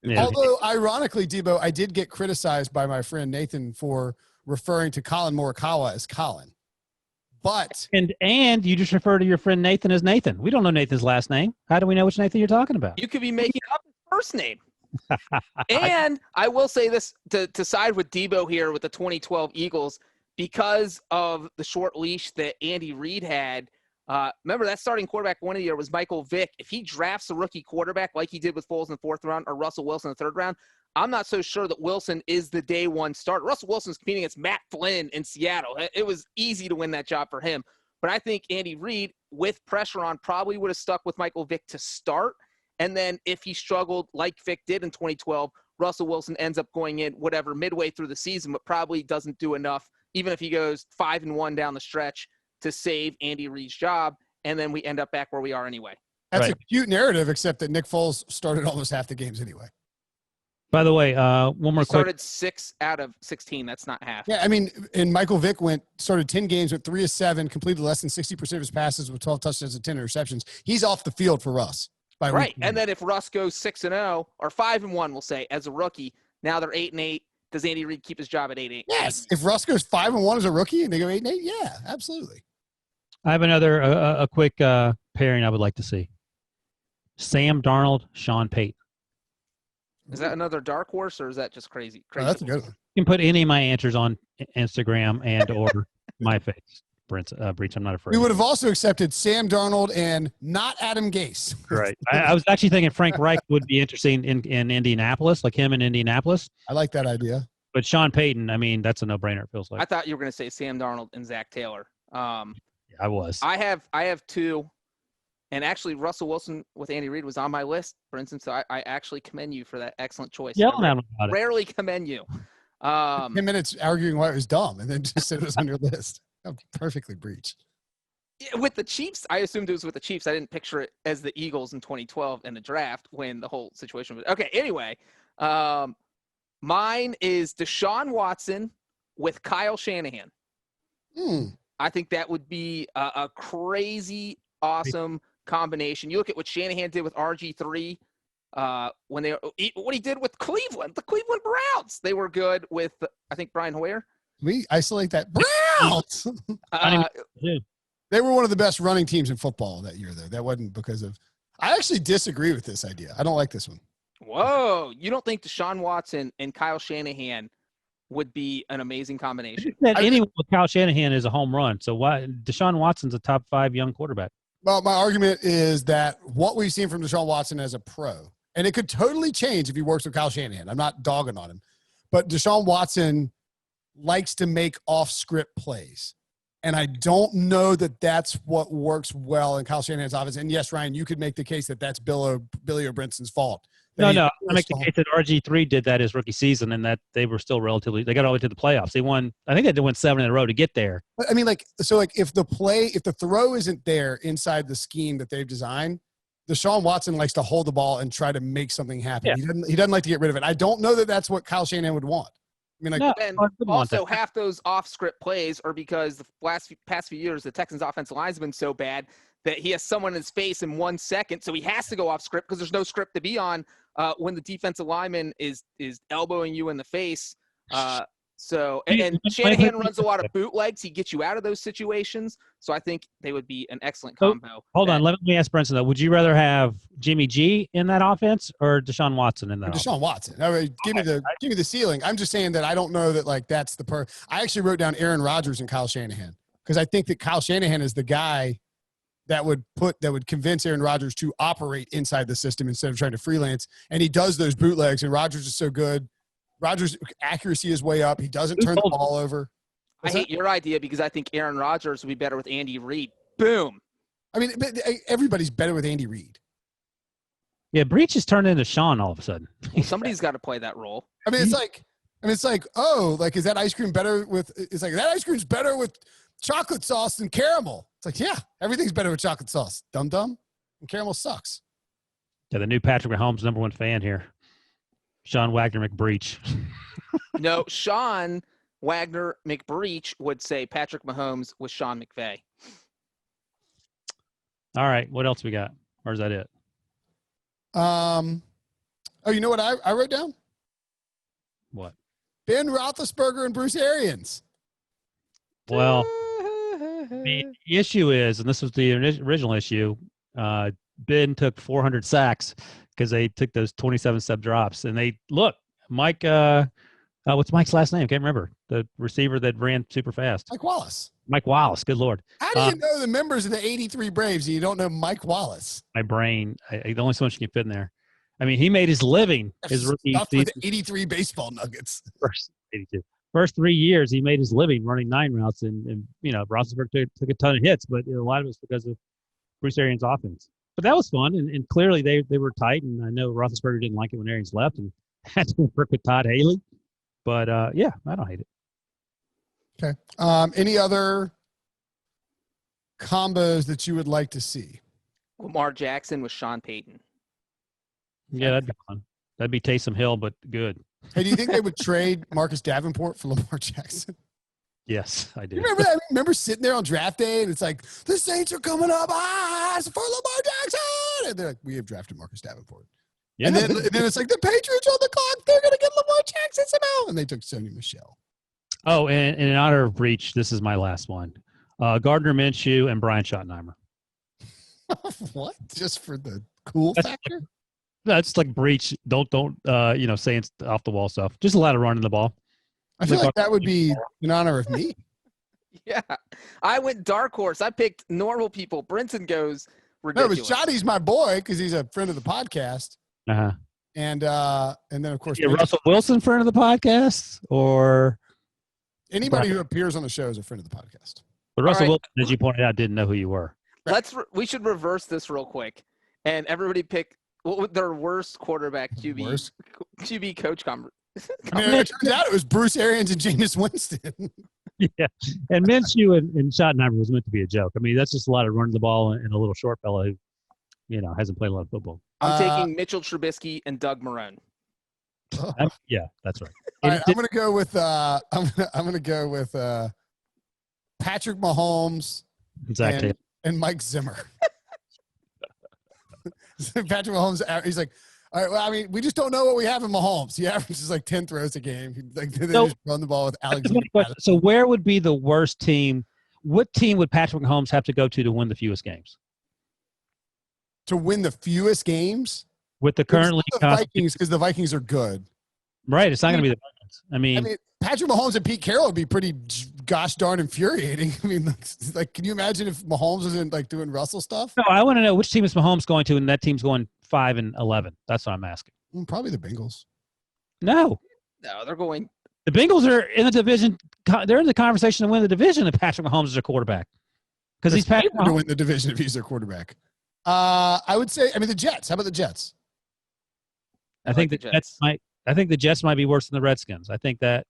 Yeah. Although, ironically, Debo, I did get criticized by my friend Nathan for referring to Colin Morikawa as Colin. But and you just refer to your friend Nathan as Nathan. We don't know Nathan's last name. How do we know which Nathan you're talking about? You could be making up his first name. And I will say this to side with Debo here with the 2012 Eagles, because of the short leash that Andy Reid had. Remember, that starting quarterback one of the year was Michael Vick. If he drafts a rookie quarterback like he did with Foles in the 4th round or Russell Wilson in the 3rd round, I'm not so sure that Wilson is the day one start. Russell Wilson's competing against Matt Flynn in Seattle. It was easy to win that job for him. But I think Andy Reid, with pressure on, probably would have stuck with Michael Vick to start. And then if he struggled like Vick did in 2012, Russell Wilson ends up going in midway through the season, but probably doesn't do enough, even if he goes 5-1 down the stretch, to save Andy Reid's job, and then we end up back where we are anyway. That's a cute narrative, except that Nick Foles started almost half the games anyway. By the way, one more quick. Started 6 out of 16. That's not half. Yeah, I mean, and Michael Vick started 10 games with 3 of 7, completed less than 60% of his passes with 12 touchdowns and 10 interceptions. He's off the field for Russ. Right, and then if Russ goes 6-0 or 5-1, we'll say, as a rookie, now they're 8-8. Does Andy Reid keep his job at 8-8? Yes. If Russ goes 5-1 as a rookie and they go 8-8, yeah, absolutely. I have another a quick pairing I would like to see. Sam Darnold, Sean Payton. Is that another dark horse, or is that just crazy? Oh, that's a good one. You can put any of my answers on Instagram and or my face. Breech, I'm not afraid. We would have also accepted Sam Darnold and not Adam Gase. Right. I was actually thinking Frank Reich would be interesting in Indianapolis, like him in Indianapolis. I like that idea. But Sean Payton, I mean, that's a no-brainer, it feels like. I thought you were going to say Sam Darnold and Zach Taylor. Yeah, I was. I have 2. And actually, Russell Wilson with Andy Reid was on my list, for instance. So I actually commend you for that excellent choice. Yelling at him about it. Rarely commend you. 10 minutes arguing why it was dumb, and then just said it was on your list. Perfectly breached. Yeah, with the Chiefs, I assumed it was with the Chiefs. I didn't picture it as the Eagles in 2012 in the draft when the whole situation was. Okay, anyway. Mine is Deshaun Watson with Kyle Shanahan. I think that would be a crazy, awesome combination. You look at what Shanahan did with RG3 what he did with Cleveland, the Cleveland Browns. They were good with, I think, Brian Hoyer. We isolate that. Browns! They were one of the best running teams in football that year, though. That wasn't because of – I actually disagree with this idea. I don't like this one. Whoa. You don't think Deshaun Watson and Kyle Shanahan would be an amazing combination? Anyone with Kyle Shanahan is a home run. So why Deshaun Watson's a top 5 young quarterback? Well, my argument is that what we've seen from Deshaun Watson as a pro, and it could totally change if he works with Kyle Shanahan. I'm not dogging on him. But Deshaun Watson likes to make off-script plays. And I don't know that that's what works well in Kyle Shanahan's offense. And yes, Ryan, you could make the case that that's Billy or Brinson's fault. No. I make the case that RG3 did that his rookie season, and that they were still they got all the way to the playoffs. They won, I think they won 7 in a row to get there. I mean, if the throw isn't there inside the scheme that they've designed, Deshaun Watson likes to hold the ball and try to make something happen. Yeah. He doesn't like to get rid of it. I don't know that that's what Kyle Shanahan would want. I mean, and also half those off-script plays are because the past few years the Texans' offensive line has been so bad that he has someone in his face in 1 second, so he has to go off script because there's no script to be on when the defensive lineman is elbowing you in the face. So Shanahan runs a lot of bootlegs. He gets you out of those situations. So I think they would be an excellent combo. Hold on. Let me ask Brinson, though. Would you rather have Jimmy G in that offense or Deshaun Watson in that offense? Deshaun Watson. I mean, give me the ceiling. I'm just saying that I don't know that, like, that's the I actually wrote down Aaron Rodgers and Kyle Shanahan because I think that Kyle Shanahan is the guy that would convince Aaron Rodgers to operate inside the system instead of trying to freelance. And he does those bootlegs, and Rodgers is so good. Rodgers' accuracy is way up. He doesn't turn the ball over. I hate your idea because I think Aaron Rodgers would be better with Andy Reid. Boom. I mean, everybody's better with Andy Reid. Yeah, Breech has turned into Sean all of a sudden. Well, somebody's got to play that role. I mean, it's like, oh, like, is that ice cream better with? It's like that ice cream's better with chocolate sauce than caramel. It's like, yeah, everything's better with chocolate sauce. Dum dum. And caramel sucks. Yeah, the new Patrick Mahomes #1 fan here. Sean Wagner McBreech. No, Sean Wagner McBreech would say Patrick Mahomes with Sean McVay. All right, what else we got? Or is that it? Oh, you know what I wrote down? What? Ben Roethlisberger and Bruce Arians. Well, the issue is, and this was the original issue, Ben took 400 sacks because they took those 27-step drops. And they look, Mike, what's Mike's last name? Can't remember. The receiver that ran super fast. Mike Wallace. Good Lord. How do you know the members of the 83 Braves and you don't know Mike Wallace? My brain, the only so much you can fit in there. I mean, he made his living. His rookie with 83 baseball nuggets. First 3 years, he made his living running 9 routes. And you know, Roethlisberger took a ton of hits, but a lot of it was because of Bruce Arians' offense. But that was fun, and clearly they were tight. And I know Roethlisberger didn't like it when Arians left and had to work with Todd Haley. But, yeah, I don't hate it. Okay. Any other combos that you would like to see? Lamar Jackson with Sean Payton. Yeah, that'd be fun. That'd be Taysom Hill, but good. Hey, do you think they would trade Marcus Davenport for Lamar Jackson? Yes, I do. Remember that? I remember sitting there on draft day, and it's like, the Saints are coming up. It's for Lamar Jackson. And they're like, we have drafted Marcus Davenport. Yeah, and then it's like, the Patriots on the clock. They're going to get Lamar Jackson somehow. And they took Sony Michel. Oh, and in honor of Breech, this is my last one. Gardner Minshew and Brian Schottenheimer. What? Just for the cool factor? That's like Breech. Don't saying off the wall stuff. Just a lot of running the ball. I feel like that would be in honor of me. Yeah. I went dark horse. I picked normal people. Brinson goes ridiculous. No, but Shotty's my boy because he's a friend of the podcast. Uh-huh. And then, of course, Russell Wilson, friend of the podcast, or anybody who appears on the show is a friend of the podcast. But Russell Wilson, as you pointed out, didn't know who you were. We should reverse this real quick, and everybody pick their worst quarterback QB coach conversation. I mean, it turns out it was Bruce Arians and Jameis Winston. Yeah, and Minshew and Schottenheimer was meant to be a joke. I mean, that's just a lot of running the ball and a little short fella who, hasn't played a lot of football. I'm taking Mitchell Trubisky and Doug Marrone. Yeah, that's right. All right, I'm going to go with Patrick Mahomes and Mike Zimmer. Patrick Mahomes, he's like, all right, well, I mean, we just don't know what we have in Mahomes. He averages like 10 throws a game. They just run the ball with Alexander. So where would be the worst team? What team would Patrick Mahomes have to go to win the fewest games? To win the fewest games? With the currently Vikings, because the Vikings are good. Right. It's not going to be the Vikings. I mean, Patrick Mahomes and Pete Carroll would be pretty gosh darn infuriating. I mean, like, can you imagine if Mahomes wasn't like doing Russell stuff? No, I want to know which team is Mahomes going to, and that team's going 5-11. That's what I'm asking. Probably the Bengals. No, they're going. The Bengals are in the division. They're in the conversation to win the division if Patrick Mahomes is their quarterback. Because he's Patrick Mahomes. To win the division if he's their quarterback. I would say, the Jets. How about the Jets? I think the Jets might be worse than the Redskins. I think that.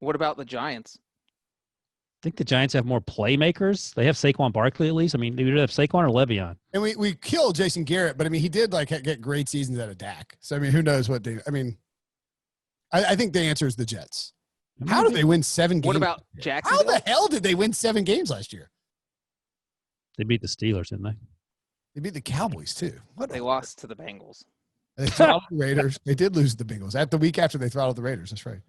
What about the Giants? I think the Giants have more playmakers. They have Saquon Barkley at least. I mean, do you have Saquon or Le'Veon? And we killed Jason Garrett, but he did get great seasons out of Dak. So who knows what they? I think the answer is the Jets. How did they win 7 games? What about Jacksonville? How the hell did they win 7 games last year? They beat the Steelers, didn't they? They beat the Cowboys too. They lost to the Bengals. They throttled the Raiders. They did lose the Bengals at the week after they throttled the Raiders. That's right.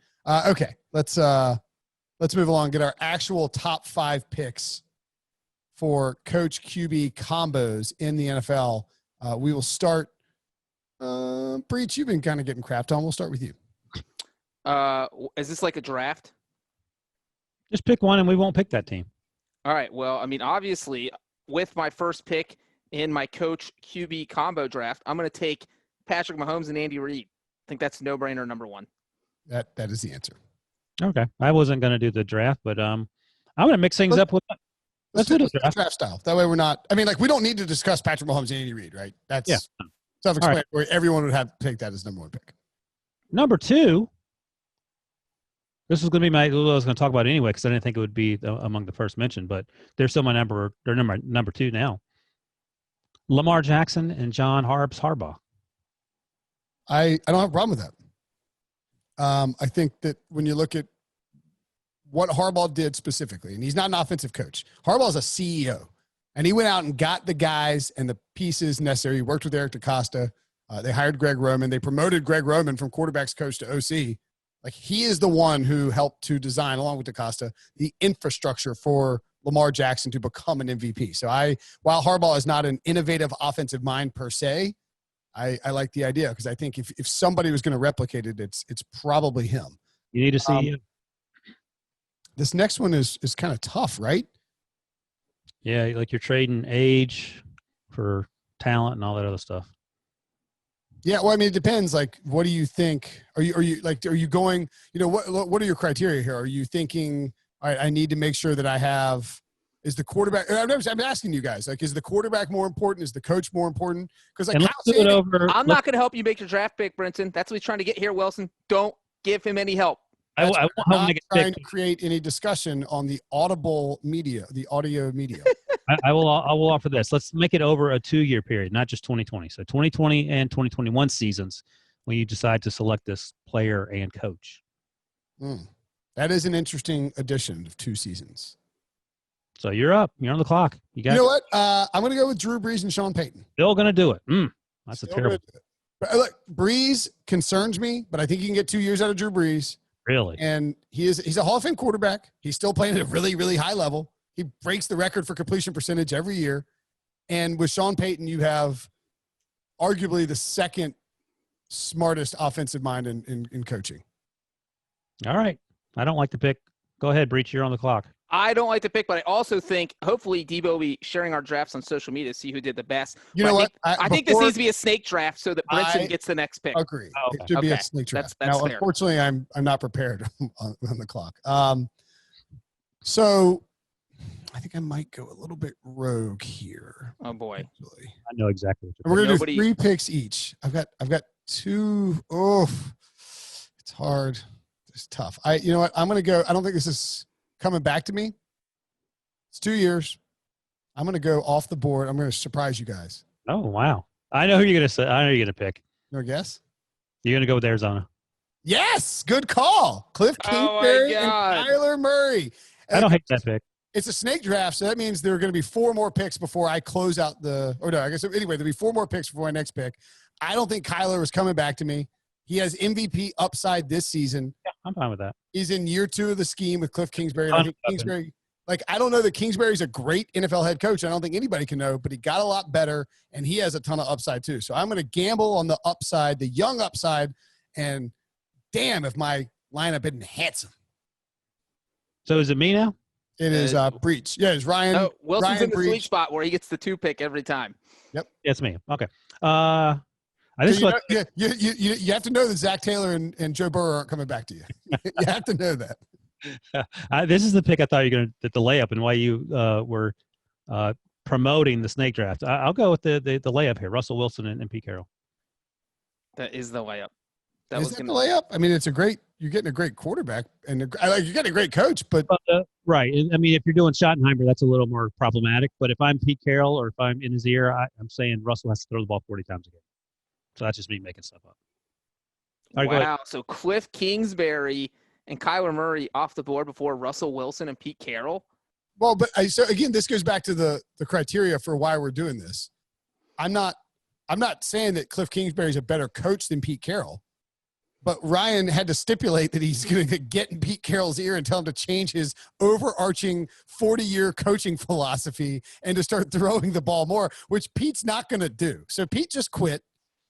Okay, let's move along. Get our actual top 5 picks for coach QB combos in the NFL. We will start. Breech, you've been kind of getting crapped on. We'll start with you. Is this like a draft? Just pick one, and we won't pick that team. All right. Well, I mean, obviously, with my first pick in my coach QB combo draft, I'm going to take Patrick Mahomes and Andy Reid. I think that's no-brainer number 1. That is the answer. Okay. I wasn't going to do the draft, but I'm going to mix things up with that. Let's do the draft style. That way we're not – I mean, like, we don't need to discuss Patrick Mahomes and Andy Reid, right? That's self-explanatory. Right. Everyone would have to take that as number 1 pick. Number 2 – this is going to be I was going to talk about it anyway because I didn't think it would be among the first mentioned, but they're still my number 2 now. Lamar Jackson and John Harbaugh. I don't have a problem with that. I think that when you look at what Harbaugh did specifically, and he's not an offensive coach. Harbaugh is a CEO, and he went out and got the guys and the pieces necessary. He worked with Eric DaCosta. They hired Greg Roman. They promoted Greg Roman from quarterbacks coach to OC. Like, he is the one who helped to design, along with DaCosta, the infrastructure for Lamar Jackson to become an MVP. So while Harbaugh is not an innovative offensive mind per se, I like the idea because I think if somebody was going to replicate it, it's probably him. You need to see this next one is kind of tough, right? Yeah, like you're trading age for talent and all that other stuff. Yeah, well, I mean, it depends. Like, what do you think? Are you going? You know, what are your criteria here? Are you thinking, all right, I need to make sure that I have? Is the quarterback? I'm asking you guys. Like, is the quarterback more important? Is the coach more important? Because like, I'm not going to help you make your draft pick, Brinson. That's what he's trying to get here, Wilson. Don't give him any help. I won't not trying to create any discussion on the audio media. I will offer this. Let's make it over a 2-year period, not just 2020. So 2020 and 2021 seasons when you decide to select this player and coach. That is an interesting addition of 2 seasons. So you're up. You're on the clock. You know what? I'm going to go with Drew Brees and Sean Payton. Still going to do it. That's a terrible. Look, Brees concerns me, but I think you can get 2 years out of Drew Brees. Really? And he's a Hall of Fame quarterback. He's still playing at a really, really high level. He breaks the record for completion percentage every year. And with Sean Payton, you have arguably the second smartest offensive mind in coaching. All right. I don't like the pick. Go ahead, Breech. You're on the clock. I don't like the pick, but I also think hopefully Debo will be sharing our drafts on social media to see who did the best. You know what? I think this needs to be a snake draft so that Brinson gets the next pick. Agree. Oh, okay. It should be a snake draft. That's now, fair. Unfortunately, I'm not prepared on the clock. So I think I might go a little bit rogue here. Oh boy. I know exactly what you're We're gonna do 3 picks each. I've got 2. Oh, it's hard. It's tough. You know what? I'm gonna go. I don't think this is coming back to me. It's 2 years. I'm gonna go off the board. I'm gonna surprise you guys. Oh wow! I know who you're gonna say. I know you're gonna pick. No guess. You're gonna go with Arizona. Yes, good call. Cliff Kingsbury and Kyler Murray. I don't hate that pick. It's a snake draft, so that means there are going to be 4 more picks before I close out anyway, there'll be 4 more picks before my next pick. I don't think Kyler is coming back to me. He has MVP upside this season. Yeah, I'm fine with that. He's in year 2 of the scheme with Cliff Kingsbury. I think Kingsbury, I don't know that Kingsbury's a great NFL head coach. I don't think anybody can know, but he got a lot better, and he has a ton of upside too. So I'm going to gamble on the upside, the young upside, and damn if my lineup isn't handsome. So is it me now? It is Breech. Yeah, it's Ryan. No, Wilson's Ryan in the Breech. sweet spot where he gets the 2 pick every time. Yep. It's me. Okay. You have to know that Zach Taylor and Joe Burrow aren't coming back to you. You have to know that. This is the pick I thought you were going to the layup and why you were promoting the snake draft. I'll go with the layup here. Russell Wilson and Pete Carroll. That is the layup. Is that the layup? I mean, you're getting a great quarterback and you're getting a great coach, but right. I mean, if you're doing Schottenheimer, that's a little more problematic. But if I'm Pete Carroll or if I'm in his ear, I'm saying Russell has to throw the ball 40 times a game. So that's just me making stuff up. Right, wow. So Cliff Kingsbury and Kyler Murray off the board before Russell Wilson and Pete Carroll. Well, but so again, this goes back to the criteria for why we're doing this. I'm not saying that Cliff Kingsbury is a better coach than Pete Carroll, but Ryan had to stipulate that he's going to get in Pete Carroll's ear and tell him to change his overarching 40-year coaching philosophy and to start throwing the ball more, which Pete's not going to do. So Pete just quit,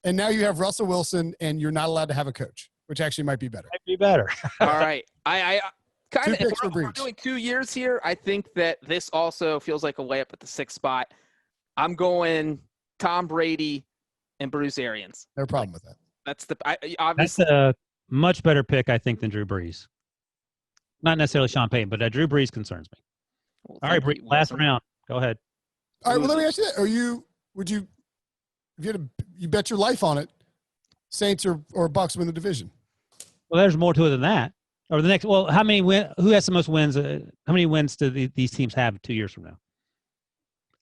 and now you have Russell Wilson, and you're not allowed to have a coach, which actually might be better. Might be better. All right. I kind of, if we're Breech. doing 2 years here, I think that this also feels like a layup at the 6th spot. I'm going Tom Brady and Bruce Arians. No problem with that. That's obviously That's a much better pick, I think, than Drew Brees. Not necessarily Sean Payton, but Drew Brees concerns me. Well, All right, Brees, last round. Go ahead. All right, well, let me ask you that. You bet your life on it, Saints or Bucks win the division? Well, there's more to it than that. Or the next, who has the most wins? How many wins do these teams have 2 years from now?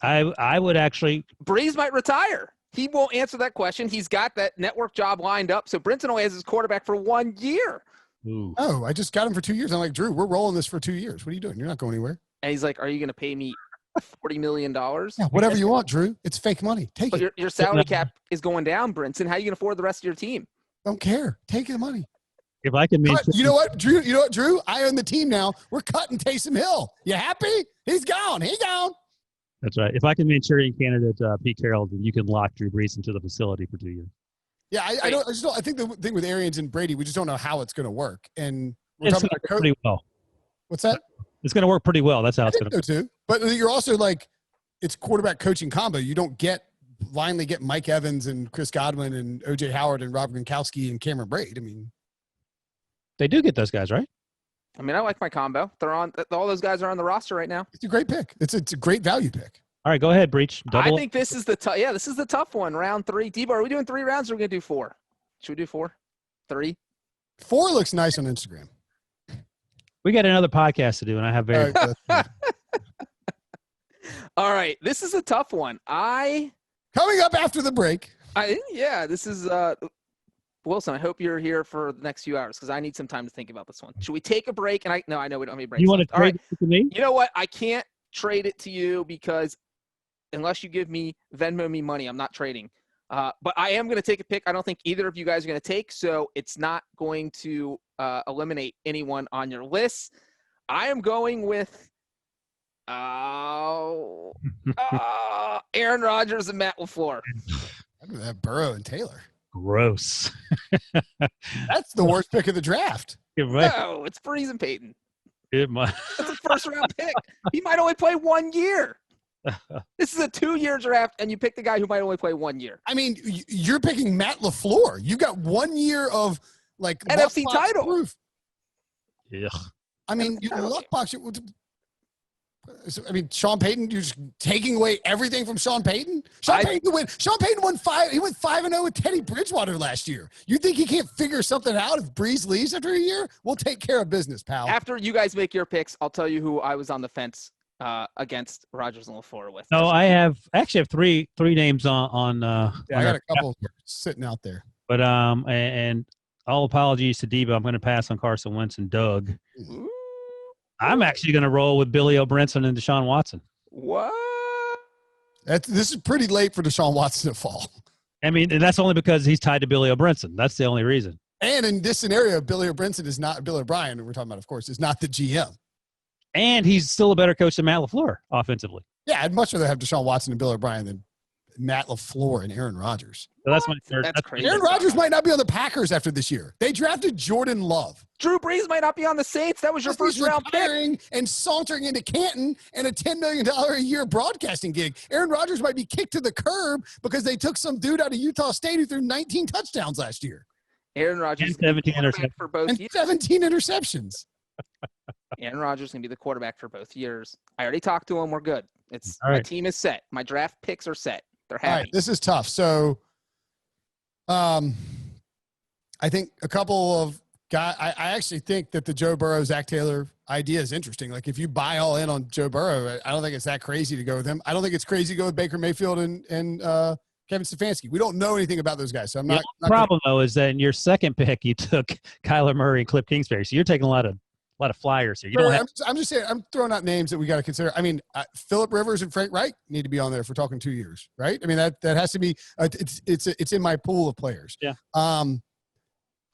I would actually. Brees might retire. He won't answer that question. He's got that network job lined up. So Brinson only has his quarterback for 1 year. Ooh. Oh, I just got him for 2 years. I'm like, Drew, we're rolling this for 2 years. What are you doing? You're not going anywhere. And he's like, are you going to pay me $40 million? Yeah, whatever you want, Drew. It's fake money. Take But it. your salary cap is going down, Brinson. How are you going to afford the rest of your team? Don't care. Take the money. If I can Cut. You know what, Drew? I own the team now. We're cutting Taysom Hill. You happy? He's gone. He gone. That's right. If I can Manchurian candidate Pete Carroll, then you can lock Drew Brees into the facility for 2 years. Yeah, I think the thing with Arians and Brady, we just don't know how it's going to work. And we're It's talking going to about work pretty well. What's that? It's going to work pretty well. That's how I it's think going to so too. But you're also like, it's quarterback coaching combo. You don't blindly get Mike Evans and Chris Godwin and O.J. Howard and Rob Gronkowski and Cameron Braid. I mean, They do get those guys, right? I mean, I like my combo. All those guys are on the roster right now. it's a great pick. It's a great value pick. All right, go ahead, Breech. I think this is the tough one. Round 3. Debo, are we doing 3 rounds or are we going to do 4? Should we do 4? 3? 4 looks nice on Instagram. We got another podcast to do, and I have very. All right, this is a tough one. Coming up after the break. This is Wilson. I hope you're here for the next few hours because I need some time to think about this one. Should we take a break? I know we don't have any breaks. You want to trade it to me? You know what? I can't trade it to you because unless you give me Venmo me money, I'm not trading. But I am going to take a pick. I don't think either of you guys are going to take, so it's not going to eliminate anyone on your list. I am going with Aaron Rodgers and Matt LaFleur. I do that Burrow and Taylor. Gross. That's the worst pick of the draft. No, it's Brees and Payton. It might. That's a first-round pick. He might only play 1 year. This is a 2-year draft, and you pick the guy who might only play 1 year. I mean, you're picking Matt LaFleur. You got 1 year of like NFC title. Proof. Yeah. I mean, you luckbox. I mean, Sean Payton. You're just taking away everything from Sean Payton. Sean Payton won 5. He went 5-0 with Teddy Bridgewater last year. You think he can't figure something out if Brees leaves after a year? We'll take care of business, pal. After you guys make your picks, I'll tell you who I was on the fence against Rodgers and LaFleur with. No, I actually have three names on. I got a couple sitting out there. But and all apologies to Debo. I'm going to pass on Carson Wentz and Doug. Ooh. I'm actually going to roll with Billy O'Brinson and Deshaun Watson. What? This is pretty late for Deshaun Watson to fall. I mean, and that's only because he's tied to Billy O'Brinson. That's the only reason. And in this scenario, Billy O'Brinson is not Bill O'Brien, who we're talking about, of course, is not the GM. And he's still a better coach than Matt LaFleur offensively. Yeah, I'd much rather have Deshaun Watson and Bill O'Brien than Matt LaFleur and Aaron Rodgers. So that's my third. That's crazy. Aaron Rodgers might not be on the Packers after this year. They drafted Jordan Love. Drew Brees might not be on the Saints. That was your first-round pick. And sauntering into Canton and a $10 million a year broadcasting gig. Aaron Rodgers might be kicked to the curb because they took some dude out of Utah State who threw 19 touchdowns last year. Aaron Rodgers and 17 interceptions for both and years. 17 interceptions. Aaron Rodgers is going to be the quarterback for both years. I already talked to him. We're good. All right. My team is set. My draft picks are set. They're happy. All right, this is tough. So, I think a couple of guys. I actually think that the Joe Burrow, Zach Taylor idea is interesting. Like, if you buy all in on Joe Burrow, I don't think it's that crazy to go with him. I don't think it's crazy to go with Baker Mayfield and Kevin Stefanski. We don't know anything about those guys, so I'm not. The problem though is that in your second pick, you took Kyler Murray and Cliff Kingsbury, so you're taking a lot of a lot of flyers here. You don't have. I'm just saying. I'm throwing out names that we got to consider. I mean, Phillip Rivers and Frank Reich need to be on there if we're talking 2 years, right? I mean, that has to be. It's in my pool of players. Yeah.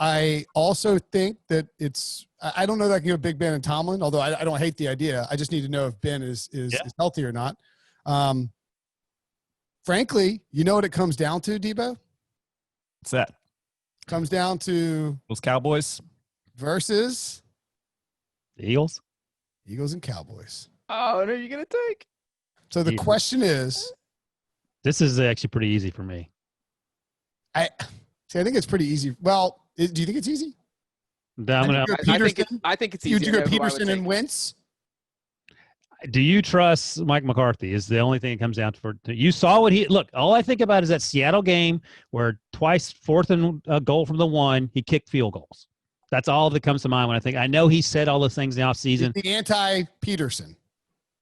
I also think that it's. I don't know that I can go Big Ben and Tomlin, although I don't hate the idea. I just need to know if Ben is healthy or not. Frankly, you know what it comes down to, Debo? What's that? Comes down to Those Cowboys versus The Eagles and Cowboys. Oh, what are you going to take? So the question is, this is actually pretty easy for me. I think it's pretty easy. Well, do you think it's easy? I think it's easy. Would you go Peterson and Wentz? Do you trust Mike McCarthy? Is the only thing it comes down to. You saw what he look. All I think about is that Seattle game where twice, fourth and goal from the 1, he kicked field goals. That's all that comes to mind when I think. I know he said all those things in the offseason. He's the anti-Peterson.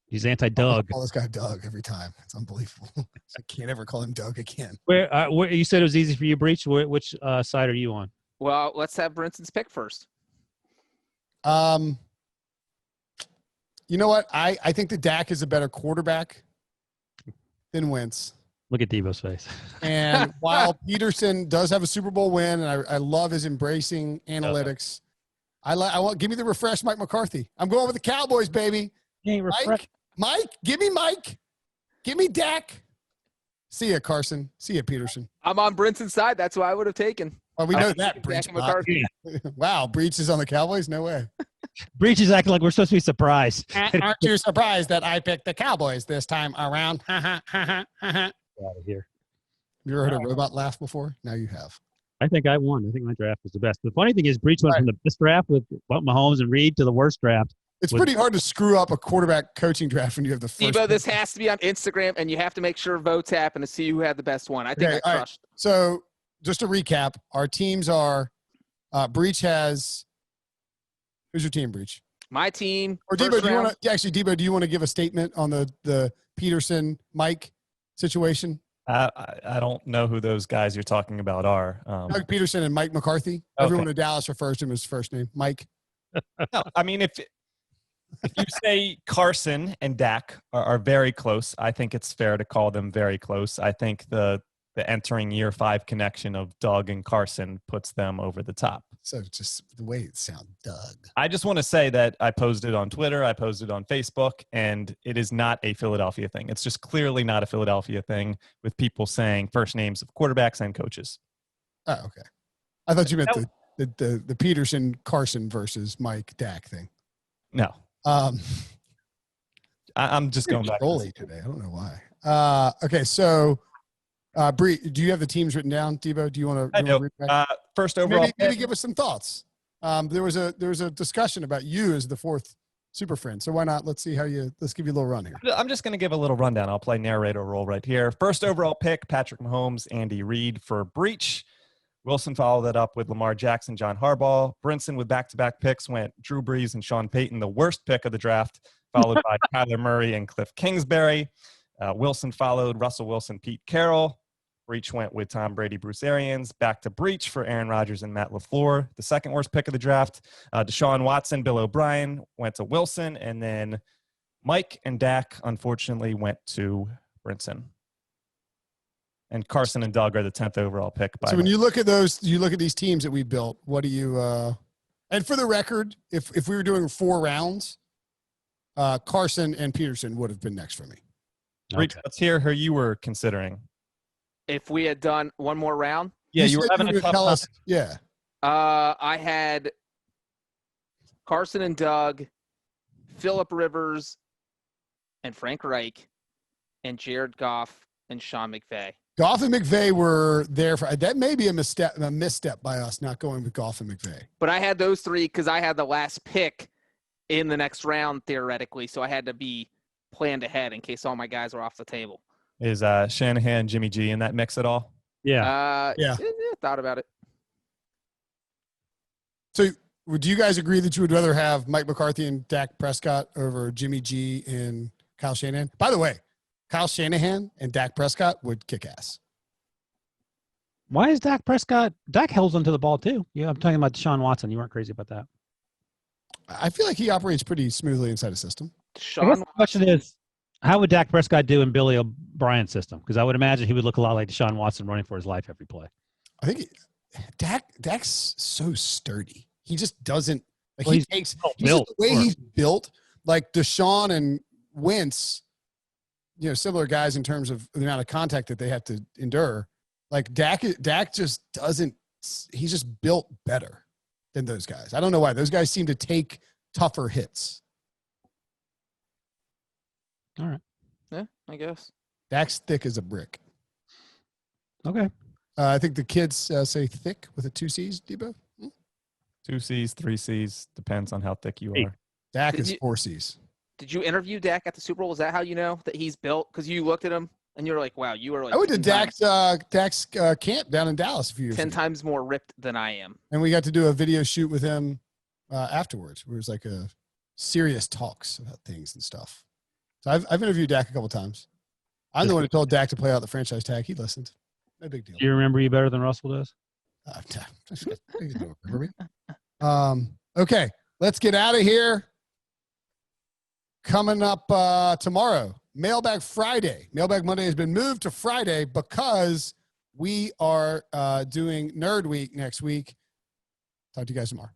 He's anti-Doug. I call this guy Doug every time. It's unbelievable. I can't ever call him Doug again. Where you said it was easy for you, Breech. Which side are you on? Well, let's have Brinson's pick first. You know what? I think that Dak is a better quarterback than Wentz. Look at Debo's face. And while Peterson does have a Super Bowl win, and I love his embracing analytics, give me the refresh Mike McCarthy. I'm going with the Cowboys, baby. Mike, give me Mike. Give me Dak. See ya, Carson. See ya, Peterson. I'm on Brinson's side. That's who I would have taken. Well, we know that. Breech. Wow, Breech is on the Cowboys? No way. Breech is acting like we're supposed to be surprised. Aren't you surprised that I picked the Cowboys this time around? Ha ha. Out of here. You ever heard a robot laugh before? Now you have. I think I won. I think my draft was the best. The funny thing is, Breech went from the best draft with Mahomes and Reid to the worst draft. It's pretty hard to screw up a quarterback coaching draft when you have the first. Debo, this has to be on Instagram, and you have to make sure votes happen to see who had the best one. I think I crushed. Right. So just to recap, our teams are Breech has – who's your team, Breech? My team. Or Debo, do you want to give a statement on the Peterson-Mike situation? I don't know who those guys you're talking about are. Doug Peterson and Mike McCarthy. Okay. Everyone in Dallas refers to him as first name, Mike. No, I mean, if you say Carson and Dak are very close, I think it's fair to call them very close. I think the entering year 5 connection of Doug and Carson puts them over the top. So just the way it sounds, Doug. I just want to say that I posted on Twitter, I posted on Facebook, and it is not a Philadelphia thing. It's just clearly not a Philadelphia thing with people saying first names of quarterbacks and coaches. Oh, okay. I thought you meant the Peterson Carson versus Mike Dak thing. No. I'm just going back today. I don't know why. Okay, so Bree, do you have the teams written down, Debo? Do you want to? I do. First overall, maybe give us some thoughts. There was a discussion about you as the 4th super friend. So why not? Let's give you a little run here. I'm just going to give a little rundown. I'll play narrator role right here. First overall pick, Patrick Mahomes, Andy Reid for Breech. Wilson followed that up with Lamar Jackson, John Harbaugh. Brinson with back-to-back picks went Drew Brees and Sean Payton, the worst pick of the draft, followed by Kyler Murray and Cliff Kingsbury. Wilson followed Russell Wilson, Pete Carroll. Breech went with Tom Brady, Bruce Arians. Back to Breech for Aaron Rodgers and Matt LaFleur. The second worst pick of the draft, Deshaun Watson, Bill O'Brien went to Wilson. And then Mike and Dak, unfortunately, went to Brinson. And Carson and Doug are the 10th overall pick. So when you look at these teams that we built, what do you and for the record, if we were doing 4 rounds, Carson and Peterson would have been next for me. Okay. Let's hear who you were considering. If we had done one more round? Yeah, you were having a tough time. Yeah. I had Carson and Doug, Phillip Rivers, and Frank Reich, and Jared Goff and Sean McVay. Goff and McVay were there for that. May be a misstep by us not going with Goff and McVay. But I had those 3 because I had the last pick in the next round theoretically, so I had to be planned ahead in case all my guys were off the table. Is Shanahan, Jimmy G in that mix at all? Yeah. Yeah. Thought about it. So do you guys agree that you would rather have Mike McCarthy and Dak Prescott over Jimmy G and Kyle Shanahan? By the way, Kyle Shanahan and Dak Prescott would kick ass. Why is Dak Prescott? Dak holds onto the ball too. Yeah, I'm talking about Deshaun Watson. You weren't crazy about that. I feel like he operates pretty smoothly inside a system. I guess the question is, how would Dak Prescott do in Billy O'Brien's system? Because I would imagine he would look a lot like Deshaun Watson running for his life every play. I think Dak's so sturdy. He just doesn't like. Well, he's just the way he's built. Like Deshaun and Wentz, similar guys in terms of the amount of contact that they have to endure. Like Dak just doesn't. He's just built better than those guys. I don't know why. Those guys seem to take tougher hits. All right. Yeah, I guess. Dak's thick as a brick. Okay. I think the kids say thick with a 2 C's, Debo. 2 C's, 3 C's. Depends on how thick you are. Dak is 4 C's. Did you interview Dak at the Super Bowl? Is that how you know that he's built? Because you looked at him and you were like, wow, you were like. I went to Dak's camp down in Dallas a few years 10 ago. times more ripped than I am. And we got to do a video shoot with him afterwards. It was like a serious talks about things and stuff. So I've interviewed Dak a couple times. I'm the one who told Dak to play out the franchise tag. He listened. No big deal. Do you remember you better than Russell does? Okay, let's get out of here. Coming up tomorrow, Mailbag Friday. Mailbag Monday has been moved to Friday because we are doing Nerd Week next week. Talk to you guys tomorrow.